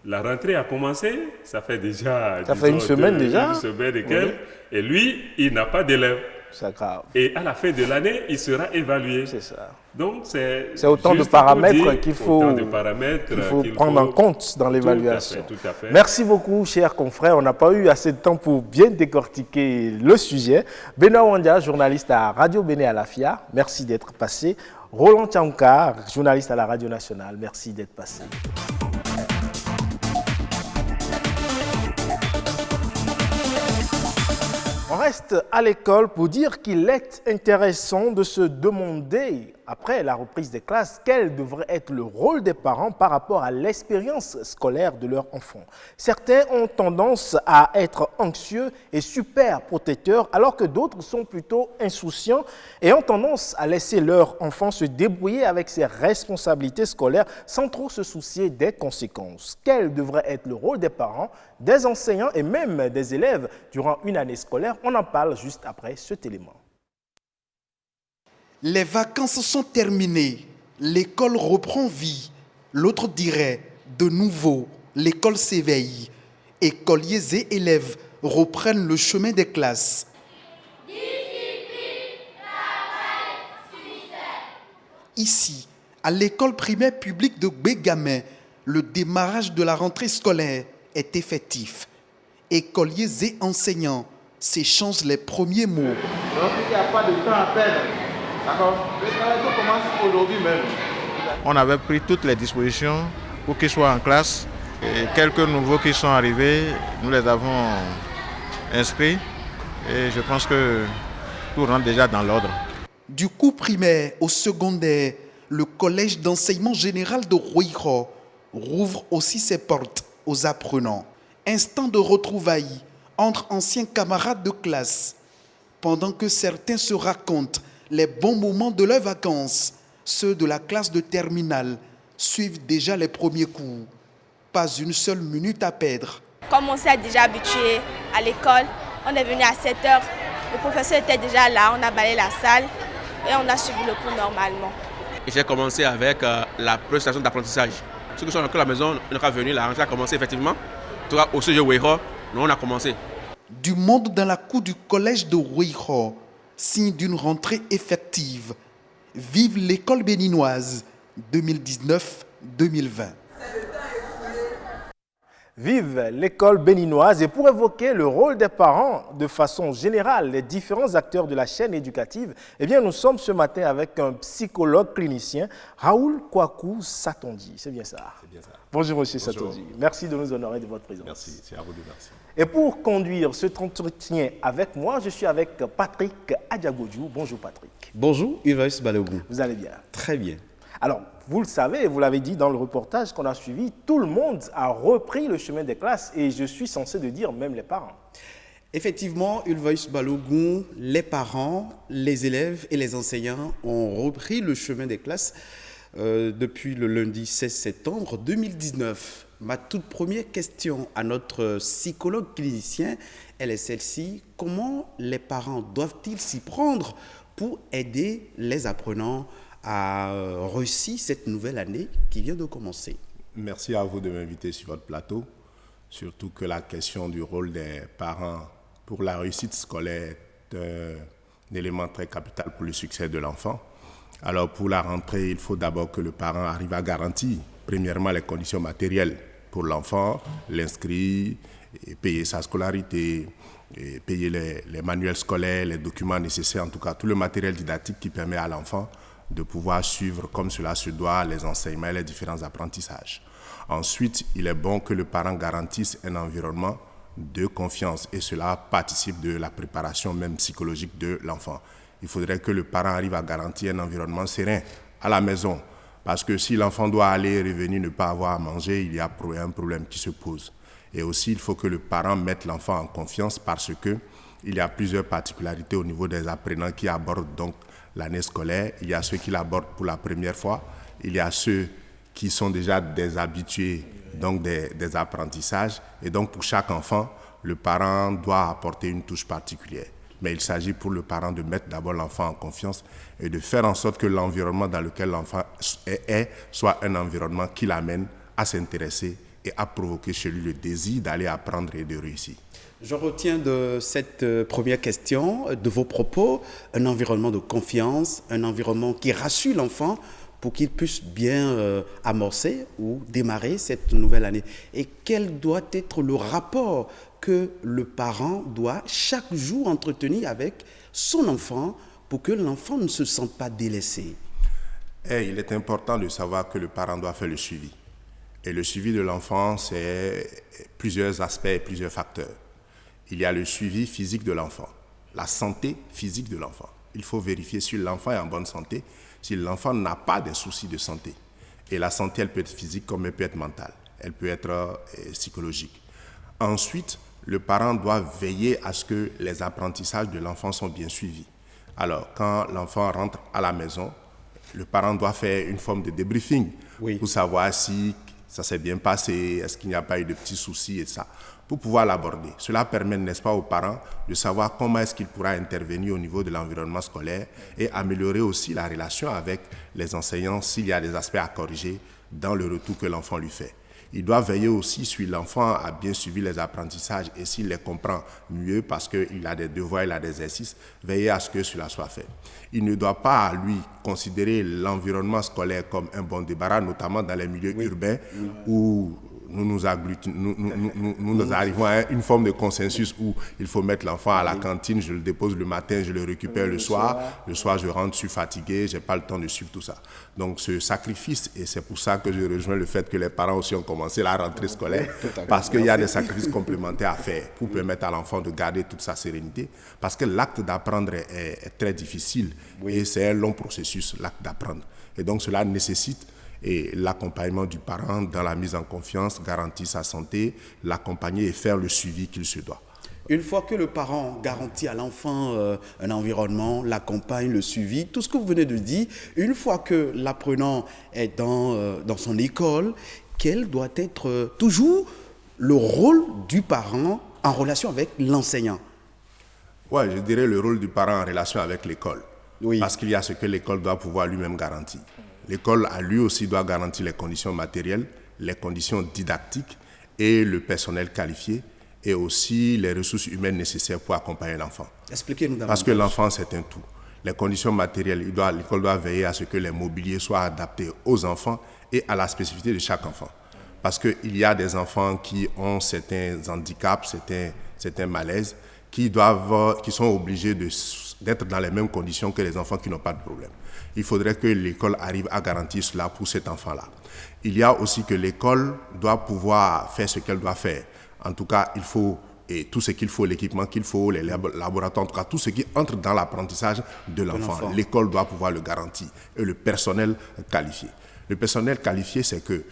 La rentrée a commencé, ça fait déjà... Ça fait une semaine déjà. Une semaine et quelques. Et lui, il n'a pas d'élèves. C'est grave. Et à la fin de l'année, il sera évalué. C'est ça. Donc, c'est autant de paramètres qu'il faut prendre en compte dans l'évaluation. Tout à fait. Merci beaucoup, chers confrères. On n'a pas eu assez de temps pour bien décortiquer le sujet. Benoît Wandia, journaliste à Radio Béné Alafia, merci d'être passé. Roland Tchankar, journaliste à la Radio Nationale, merci d'être passé. On reste à l'école pour dire qu'il est intéressant de se demander, après la reprise des classes, quel devrait être le rôle des parents par rapport à l'expérience scolaire de leur enfant. Certains ont tendance à être anxieux et super protecteurs, alors que d'autres sont plutôt insouciants et ont tendance à laisser leur enfant se débrouiller avec ses responsabilités scolaires sans trop se soucier des conséquences. Quel devrait être le rôle des parents, des enseignants et même des élèves durant une année scolaire? On en parle juste après cet élément. Les vacances sont terminées, l'école reprend vie. L'autre dirait, de nouveau, l'école s'éveille. Écoliers et élèves reprennent le chemin des classes. Ici, à l'école primaire publique de Bégamin, le démarrage de la rentrée scolaire est effectif. Écoliers et enseignants s'échangent les premiers mots. Donc il n'y a pas de temps à perdre. D'accord. Le travail commence aujourd'hui même. On avait pris toutes les dispositions pour qu'ils soient en classe. Et quelques nouveaux qui sont arrivés, nous les avons inscrits. Et je pense que tout rentre déjà dans l'ordre. Du cours primaire au secondaire, le collège d'enseignement général de Rouïro rouvre aussi ses portes aux apprenants. Instant de retrouvailles entre anciens camarades de classe. Pendant que certains se racontent les bons moments de leurs vacances, ceux de la classe de terminale suivent déjà les premiers cours. Pas une seule minute à perdre. Comme on s'est déjà habitué à l'école, on est venu à 7 h, le professeur était déjà là, on a balayé la salle et on a suivi le cours normalement. J'ai commencé avec la prestation d'apprentissage. Ceux qui sont encore à la maison, on n'est pas venu, la rentrée a commencé effectivement. En tout cas, au CG Ouéro, nous on a commencé. Du monde dans la cour du collège de Ouéro, signe d'une rentrée effective. Vive l'école béninoise 2019-2020. Vive l'école béninoise. Et pour évoquer le rôle des parents de façon générale, les différents acteurs de la chaîne éducative, eh bien, nous sommes ce matin avec un psychologue clinicien, Raoul Kwaku Satondi. C'est bien ça? C'est bien ça. Bonjour, monsieur Satondi. Merci de nous honorer de votre présence. Merci, c'est à vous de merci. Et pour conduire cet entretien avec moi, je suis avec Patrick Adjagodjou. Bonjour, Patrick. Bonjour, Ulvaeus Balogun. Vous allez bien? Très bien. Alors, vous le savez, vous l'avez dit dans le reportage qu'on a suivi, tout le monde a repris le chemin des classes et je suis censé de dire même les parents. Effectivement, Ulvaeus Balogun, les parents, les élèves et les enseignants ont repris le chemin des classes depuis le lundi 16 septembre 2019. Ma toute première question à notre psychologue clinicien, elle est celle-ci. Comment les parents doivent-ils s'y prendre pour aider les apprenants à réussir cette nouvelle année qui vient de commencer? Merci à vous de m'inviter sur votre plateau, surtout que la question du rôle des parents pour la réussite scolaire est un élément très capital pour le succès de l'enfant. Alors pour la rentrée, il faut d'abord que le parent arrive à garantir premièrement les conditions matérielles pour l'enfant, l'inscrire, payer sa scolarité, et payer les manuels scolaires, les documents nécessaires, en tout cas tout le matériel didactique qui permet à l'enfant de pouvoir suivre comme cela se doit les enseignements et les différents apprentissages. Ensuite, il est bon que le parent garantisse un environnement de confiance et cela participe de la préparation même psychologique de l'enfant. Il faudrait que le parent arrive à garantir un environnement serein à la maison parce que si l'enfant doit aller et revenir, ne pas avoir à manger, il y a un problème qui se pose. Et aussi, il faut que le parent mette l'enfant en confiance parce qu'il y a plusieurs particularités au niveau des apprenants qui abordent donc l'année scolaire. Il y a ceux qui l'abordent pour la première fois, il y a ceux qui sont déjà des habitués donc des apprentissages. Et donc pour chaque enfant, le parent doit apporter une touche particulière. Mais il s'agit pour le parent de mettre d'abord l'enfant en confiance et de faire en sorte que l'environnement dans lequel l'enfant est soit un environnement qui l'amène à s'intéresser et à provoquer chez lui le désir d'aller apprendre et de réussir. Je retiens de cette première question, de vos propos, un environnement de confiance, un environnement qui rassure l'enfant pour qu'il puisse bien amorcer ou démarrer cette nouvelle année. Et quel doit être le rapport que le parent doit chaque jour entretenir avec son enfant pour que l'enfant ne se sente pas délaissé? Il est important de savoir que le parent doit faire le suivi. Et le suivi de l'enfant, c'est plusieurs aspects, plusieurs facteurs. Il y a le suivi physique de l'enfant, la santé physique de l'enfant. Il faut vérifier si l'enfant est en bonne santé, si l'enfant n'a pas de soucis de santé. Et la santé, elle peut être physique comme elle peut être mentale, elle peut être psychologique. Ensuite, le parent doit veiller à ce que les apprentissages de l'enfant sont bien suivis. Alors, quand l'enfant rentre à la maison, le parent doit faire une forme de débriefing pour savoir si ça s'est bien passé, est-ce qu'il n'y a pas eu de petits soucis et ça, pour pouvoir l'aborder. Cela permet, n'est-ce pas, aux parents de savoir comment est-ce qu'il pourra intervenir au niveau de l'environnement scolaire et améliorer aussi la relation avec les enseignants s'il y a des aspects à corriger dans le retour que l'enfant lui fait. Il doit veiller aussi si l'enfant a bien suivi les apprentissages et s'il les comprend mieux parce qu'il a des devoirs, il a des exercices, veiller à ce que cela soit fait. Il ne doit pas, lui, considérer l'environnement scolaire comme un bon débarras, notamment dans les milieux urbains où nous arrivons à une forme de consensus où il faut mettre l'enfant à la cantine, je le dépose le matin, je le récupère le soir, je rentre, je suis fatigué, je n'ai pas le temps de suivre tout ça. Donc ce sacrifice, et c'est pour ça que je rejoins le fait que les parents aussi ont commencé la rentrée scolaire, parce qu'il y a des sacrifices complémentaires à faire pour permettre à l'enfant de garder toute sa sérénité, parce que l'acte d'apprendre est très difficile et c'est un long processus, l'acte d'apprendre. Et donc cela nécessite l'accompagnement du parent dans la mise en confiance, garantir sa santé, l'accompagner et faire le suivi qu'il se doit. Une fois que le parent garantit à l'enfant un environnement, l'accompagne, le suivi, tout ce que vous venez de dire, une fois que l'apprenant est dans son école, quel doit être toujours le rôle du parent en relation avec l'enseignant? Oui, je dirais le rôle du parent en relation avec l'école. Oui. Parce qu'il y a ce que l'école doit pouvoir lui-même garantir. L'école, à lui aussi, doit garantir les conditions matérielles, les conditions didactiques et le personnel qualifié et aussi les ressources humaines nécessaires pour accompagner l'enfant. Expliquez-nous davantage. Parce que l'enfant, c'est un tout. Les conditions matérielles, l'école doit veiller à ce que les mobiliers soient adaptés aux enfants et à la spécificité de chaque enfant. parce qu'il y a des enfants qui ont certains handicaps, certains malaises, qui sont obligés d'être dans les mêmes conditions que les enfants qui n'ont pas de problème. Il faudrait que l'école arrive à garantir cela pour cet enfant-là. Il y a aussi que l'école doit pouvoir faire ce qu'elle doit faire. En tout cas, il faut tout ce qu'il faut, l'équipement qu'il faut, les laboratoires, en tout cas, tout ce qui entre dans l'apprentissage de l'enfant. L'école doit pouvoir le garantir. Et le personnel qualifié. Le personnel qualifié, c'est que,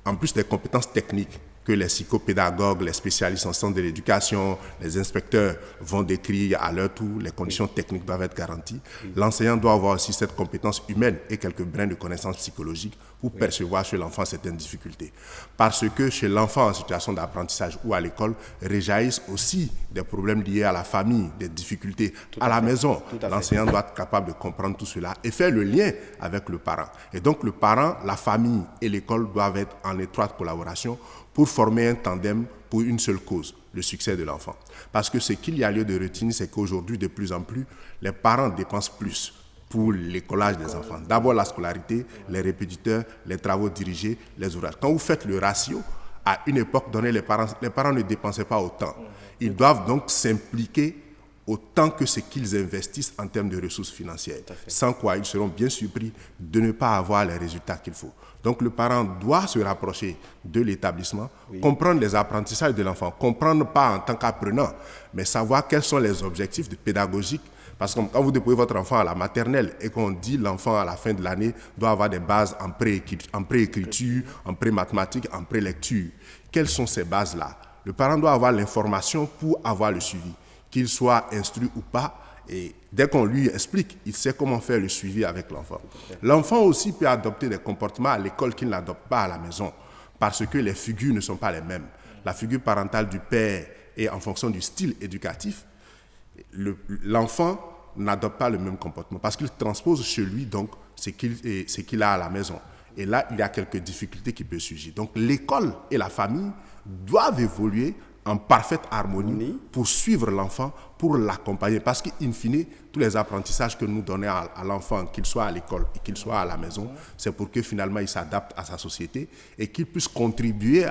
en plus des compétences techniques que les psychopédagogues, les spécialistes en sciences de l'éducation, les inspecteurs vont décrire à leur tour, les conditions techniques doivent être garanties. L'enseignant doit avoir aussi cette compétence humaine et quelques brins de connaissances psychologiques pour percevoir chez l'enfant certaines difficultés. Parce que chez l'enfant en situation d'apprentissage ou à l'école, réjaillissent aussi des problèmes liés à la famille, des difficultés à la maison. L'enseignant doit être capable de comprendre tout cela et faire le lien avec le parent. Et donc le parent, la famille et l'école doivent être en étroite collaboration pour former un tandem pour une seule cause, le succès de l'enfant. Parce que ce qu'il y a lieu de retenir, c'est qu'aujourd'hui, de plus en plus, les parents dépensent plus pour l'écolage des enfants. D'abord la scolarité, les répétiteurs, les travaux dirigés, les ouvrages. Quand vous faites le ratio, à une époque donnée, les parents ne dépensaient pas autant. Ils doivent donc s'impliquer autant que ce qu'ils investissent en termes de ressources financières. Sans quoi, ils seront bien surpris de ne pas avoir les résultats qu'il faut. Donc le parent doit se rapprocher de l'établissement, comprendre les apprentissages de l'enfant, comprendre pas en tant qu'apprenant, mais savoir quels sont les objectifs pédagogiques. Parce que quand vous déposez votre enfant à la maternelle et qu'on dit l'enfant à la fin de l'année doit avoir des bases en préécriture, en pré-mathématiques, en pré-lecture. Quelles sont ces bases-là? Le parent doit avoir l'information pour avoir le suivi, qu'il soit instruit ou pas. Et dès qu'on lui explique, il sait comment faire le suivi avec l'enfant. L'enfant aussi peut adopter des comportements à l'école qu'il n'adopte pas à la maison, parce que les figures ne sont pas les mêmes. La figure parentale du père est en fonction du style éducatif. L'enfant n'adopte pas le même comportement, parce qu'il transpose chez lui donc ce qu'il a à la maison. Et là, il y a quelques difficultés qui peuvent surgir. Donc l'école et la famille doivent évoluer en parfaite harmonie pour suivre l'enfant, pour l'accompagner. Parce qu'in fine, tous les apprentissages que nous donnons à l'enfant, qu'il soit à l'école et qu'il soit à la maison, c'est pour que finalement il s'adapte à sa société et qu'il puisse contribuer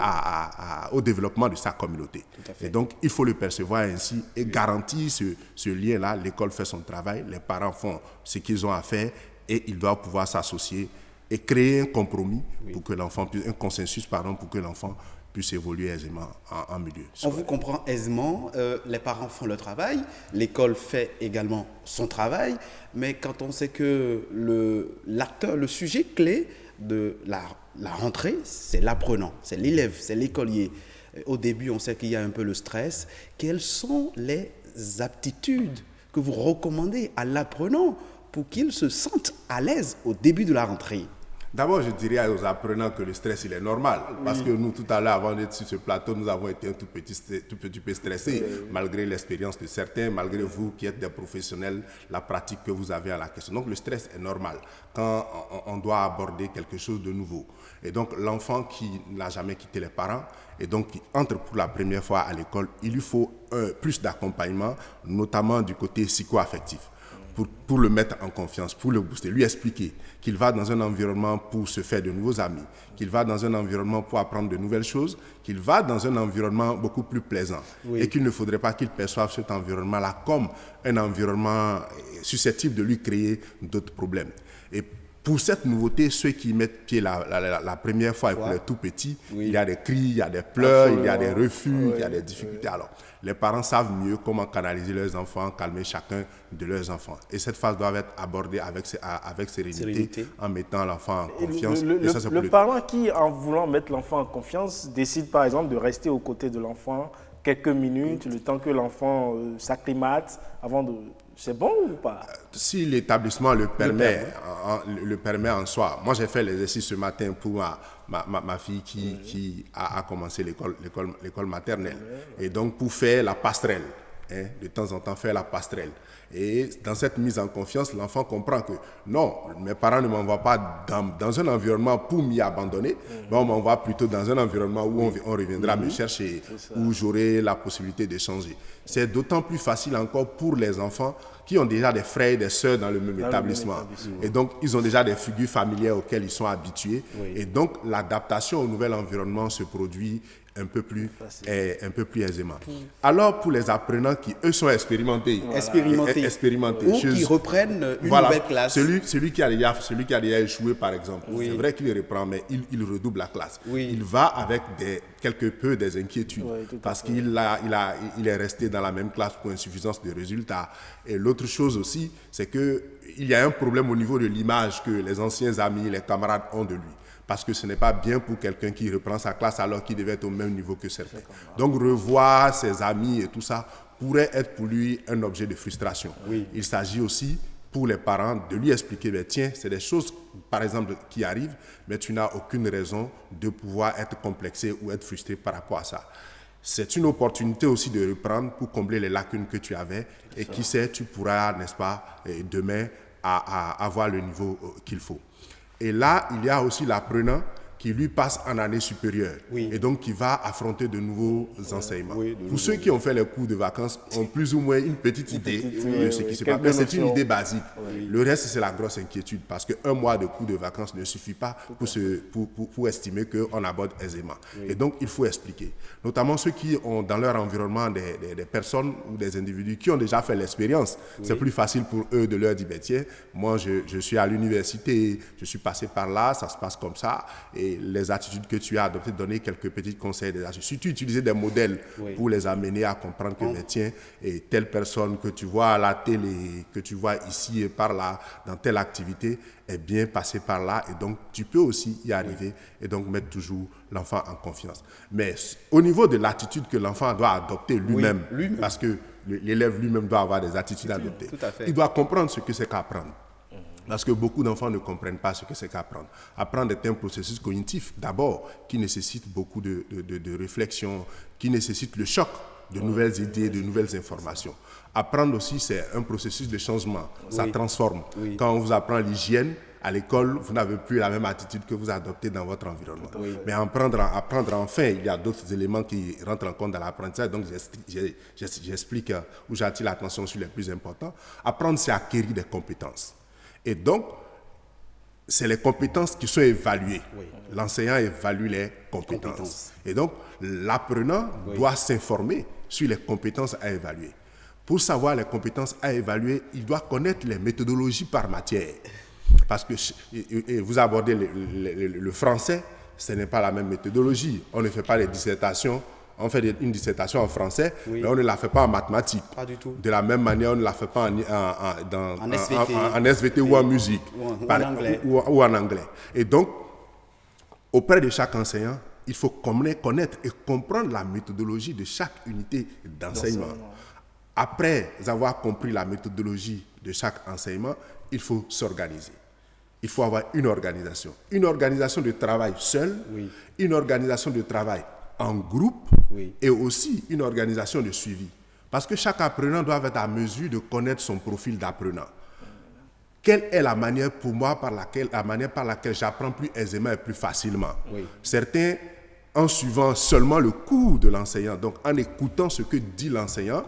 au développement de sa communauté. Et donc, il faut le percevoir ainsi et garantir ce lien-là. L'école fait son travail, les parents font ce qu'ils ont à faire et ils doivent pouvoir s'associer et créer un compromis pour que l'enfant puisse, un consensus pour que l'enfant puisse évoluer aisément en milieu. On vous comprend aisément, les parents font leur travail, l'école fait également son travail, mais quand on sait que le sujet clé de la rentrée, c'est l'apprenant, c'est l'élève, c'est l'écolier. Au début, on sait qu'il y a un peu le stress. Quelles sont les aptitudes que vous recommandez à l'apprenant pour qu'il se sente à l'aise au début de la rentrée? D'abord, je dirais aux apprenants que le stress, il est normal. Parce que nous, tout à l'heure, avant d'être sur ce plateau, nous avons été un tout petit peu stressés, malgré l'expérience de certains, malgré vous qui êtes des professionnels, la pratique que vous avez à la question. Donc, le stress est normal quand on doit aborder quelque chose de nouveau. Et donc, l'enfant qui n'a jamais quitté les parents et donc qui entre pour la première fois à l'école, il lui faut plus d'accompagnement, notamment du côté psycho-affectif. Pour le mettre en confiance, pour le booster, lui expliquer qu'il va dans un environnement pour se faire de nouveaux amis, qu'il va dans un environnement pour apprendre de nouvelles choses, qu'il va dans un environnement beaucoup plus plaisant et qu'il ne faudrait pas qu'il perçoive cet environnement-là comme un environnement susceptible de lui créer d'autres problèmes. Et pour cette nouveauté, ceux qui mettent pied la première fois et pour les tout petits, il y a des cris, il y a des pleurs, il y a des refus, il y a des difficultés. Alors, les parents savent mieux comment canaliser leurs enfants, calmer chacun de leurs enfants. Et cette phase doit être abordée avec sérénité, en mettant l'enfant en confiance. Le parent qui, en voulant mettre l'enfant en confiance, décide par exemple de rester aux côtés de l'enfant quelques minutes, le temps que l'enfant s'acclimate, avant de... C'est bon ou pas? Si l'établissement le permet en soi. Moi, j'ai fait l'exercice ce matin pour ma fille qui a commencé l'école maternelle. Et donc, pour faire la passerelle de temps en temps faire la passerelle. Et dans cette mise en confiance, l'enfant comprend que non, mes parents ne m'envoient pas dans un environnement pour m'y abandonner, mais on m'envoie plutôt dans un environnement où on reviendra me chercher, où j'aurai la possibilité de changer. C'est d'autant plus facile encore pour les enfants qui ont déjà des frères et des sœurs dans le même établissement. Et donc, ils ont déjà des figures familières auxquelles ils sont habitués. Et donc, l'adaptation au nouvel environnement se produit un peu plus aisément. Alors, pour les apprenants qui, eux, sont expérimentés, ou qui reprennent une nouvelle classe. Celui qui a déjà échoué, par exemple, c'est vrai qu'il reprend, mais il redouble la classe. Il va avec quelque peu des inquiétudes, parce qu'il est resté dans la même classe pour insuffisance de résultats. Et l'autre chose aussi, c'est qu'il y a un problème au niveau de l'image que les anciens amis, les camarades ont de lui. Parce que ce n'est pas bien pour quelqu'un qui reprend sa classe alors qu'il devait être au même niveau que certains. Donc revoir ses amis et tout ça pourrait être pour lui un objet de frustration. Il s'agit aussi pour les parents de lui expliquer, ben, tiens, c'est des choses par exemple qui arrivent, mais tu n'as aucune raison de pouvoir être complexé ou être frustré par rapport à ça. C'est une opportunité aussi de reprendre pour combler les lacunes que tu avais et qui sait, tu pourras, n'est-ce pas, demain avoir le niveau qu'il faut. Et là, il y a aussi l'apprenant qui lui passe en année supérieure et donc qui va affronter de nouveaux enseignements. Pour ceux qui ont fait les cours de vacances, ont plus ou moins une petite idée de ce qui se passe. Mais c'est une idée basique. Le reste, c'est la grosse inquiétude parce qu'un mois de cours de vacances ne suffit pas pour estimer qu'on aborde aisément. Et donc, il faut expliquer. Notamment ceux qui ont dans leur environnement des personnes ou des individus qui ont déjà fait l'expérience. C'est plus facile pour eux de leur dire, ben, tiens, moi, je suis à l'université, je suis passé par là, ça se passe comme ça. Et les attitudes que tu as adoptées, donner quelques petits conseils. Si tu utilisais des modèles pour les amener à comprendre que, mais tiens, et telle personne que tu vois à la télé, que tu vois ici et par là, dans telle activité, est bien passée par là. Et donc, tu peux aussi y arriver et donc mettre toujours l'enfant en confiance. Mais au niveau de l'attitude que l'enfant doit adopter lui-même, parce que l'élève lui-même doit avoir des attitudes adoptées, il doit comprendre ce que c'est qu'apprendre. Parce que beaucoup d'enfants ne comprennent pas ce que c'est qu'apprendre. Apprendre est un processus cognitif, d'abord, qui nécessite beaucoup de réflexion, qui nécessite le choc de nouvelles idées, de nouvelles informations. Apprendre aussi, c'est un processus de changement. Ça transforme. Quand on vous apprend l'hygiène, à l'école, vous n'avez plus la même attitude que vous adoptez dans votre environnement. Mais apprendre enfin, il y a d'autres éléments qui rentrent en compte dans l'apprentissage. Donc, j'explique ou j'attire l'attention sur les plus importants. Apprendre, c'est acquérir des compétences. Et donc, c'est les compétences qui sont évaluées. L'enseignant évalue les compétences. Et donc, l'apprenant doit s'informer sur les compétences à évaluer. Pour savoir les compétences à évaluer, il doit connaître les méthodologies par matière. Parce que vous abordez le français, ce n'est pas la même méthodologie. On ne fait pas les dissertations. On fait une dissertation en français, mais on ne la fait pas en mathématiques. Pas du tout. De la même manière, on ne la fait pas en SVT ou en musique. Ou en anglais. Et donc, auprès de chaque enseignant, il faut connaître et comprendre la méthodologie de chaque unité d'enseignement. Après avoir compris la méthodologie de chaque enseignement, il faut s'organiser. Il faut avoir une organisation. Une organisation de travail seule, une organisation de travail en groupe et aussi une organisation de suivi. Parce que chaque apprenant doit être à mesure de connaître son profil d'apprenant. Quelle est la manière pour moi par laquelle j'apprends plus aisément et plus facilement? Certains, en suivant seulement le cours de l'enseignant, donc en écoutant ce que dit l'enseignant,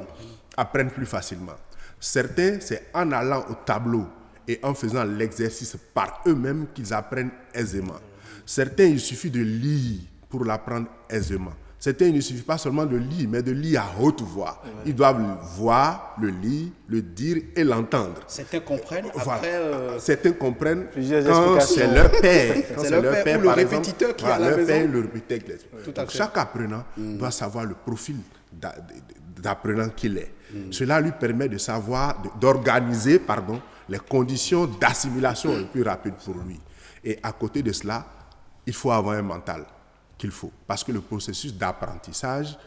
apprennent plus facilement. Certains, c'est en allant au tableau et en faisant l'exercice par eux-mêmes qu'ils apprennent aisément. Certains, il suffit de lire pour l'apprendre aisément. Certains, il ne suffit pas seulement de lire, mais de lire à haute voix. Ils doivent le voir, le lire, le dire et l'entendre. Certains comprennent Certains comprennent quand c'est leur père. Quand c'est leur père ou le répétiteur qui est à la maison. Chaque apprenant doit savoir le profil d'apprenant qu'il est. Cela lui permet de savoir, d'organiser les conditions d'assimilation les plus rapides pour lui. Et à côté de cela, il faut avoir un mental qu'il faut. Parce que le processus d'apprentissage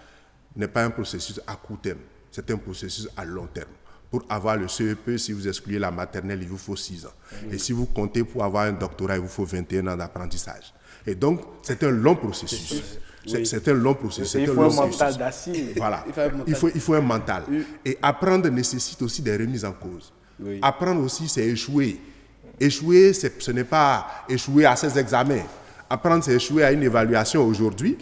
n'est pas un processus à court terme, c'est un processus à long terme. Pour avoir le CEP, si vous excluez la maternelle, il vous faut 6 ans. Et si vous comptez pour avoir un doctorat, il vous faut 21 ans d'apprentissage. Et donc, c'est un long processus. C'est un long processus. Il faut un mental d'acier. Voilà. Il faut un mental. Et apprendre nécessite aussi des remises en cause. Apprendre aussi, c'est échouer. Échouer, ce n'est pas échouer à ses examens. Apprendre, c'est échouer à une évaluation aujourd'hui.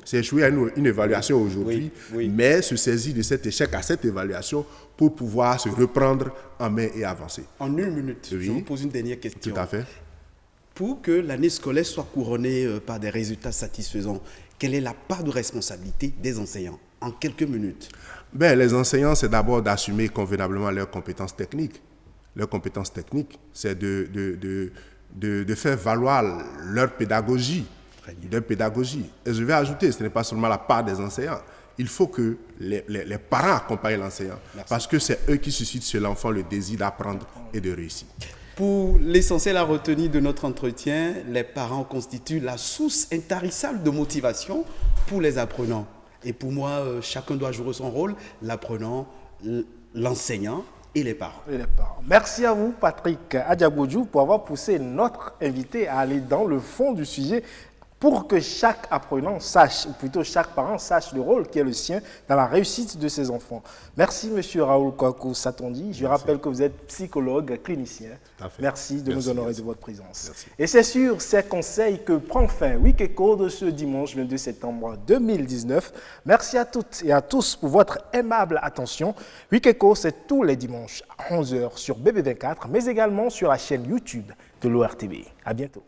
C'est échouer à une évaluation aujourd'hui, mais se saisir de cet échec à cette évaluation pour pouvoir se reprendre en main et avancer. En 1 minute, je vous pose une dernière question. Tout à fait. Pour que l'année scolaire soit couronnée par des résultats satisfaisants, quelle est la part de responsabilité des enseignants? En quelques minutes. Les enseignants, c'est d'abord d'assumer convenablement leurs compétences techniques. Leurs compétences techniques, c'est de faire valoir leur pédagogie. Et je vais ajouter, ce n'est pas seulement la part des enseignants. Il faut que les parents accompagnent l'enseignant. Parce que c'est eux qui suscitent chez l'enfant le désir d'apprendre et de réussir. Pour l'essentiel à retenir de notre entretien, les parents constituent la source intarissable de motivation pour les apprenants. Et pour moi, chacun doit jouer son rôle, l'apprenant, l'enseignant et les parents. Merci à vous, Patrick Adjagodjou, pour avoir poussé notre invité à aller dans le fond du sujet pour que chaque apprenant sache, ou plutôt chaque parent sache le rôle qui est le sien dans la réussite de ses enfants. Merci, M. Raoul Kwaku Satondi. Je rappelle que vous êtes psychologue, clinicien. Merci de nous honorer de votre présence. Et c'est sur ces conseils que prend fin Week Echo de ce dimanche 22 septembre 2019. Merci à toutes et à tous pour votre aimable attention. Week Echo, c'est tous les dimanches à 11h sur BB24, mais également sur la chaîne YouTube de l'ORTB. À bientôt.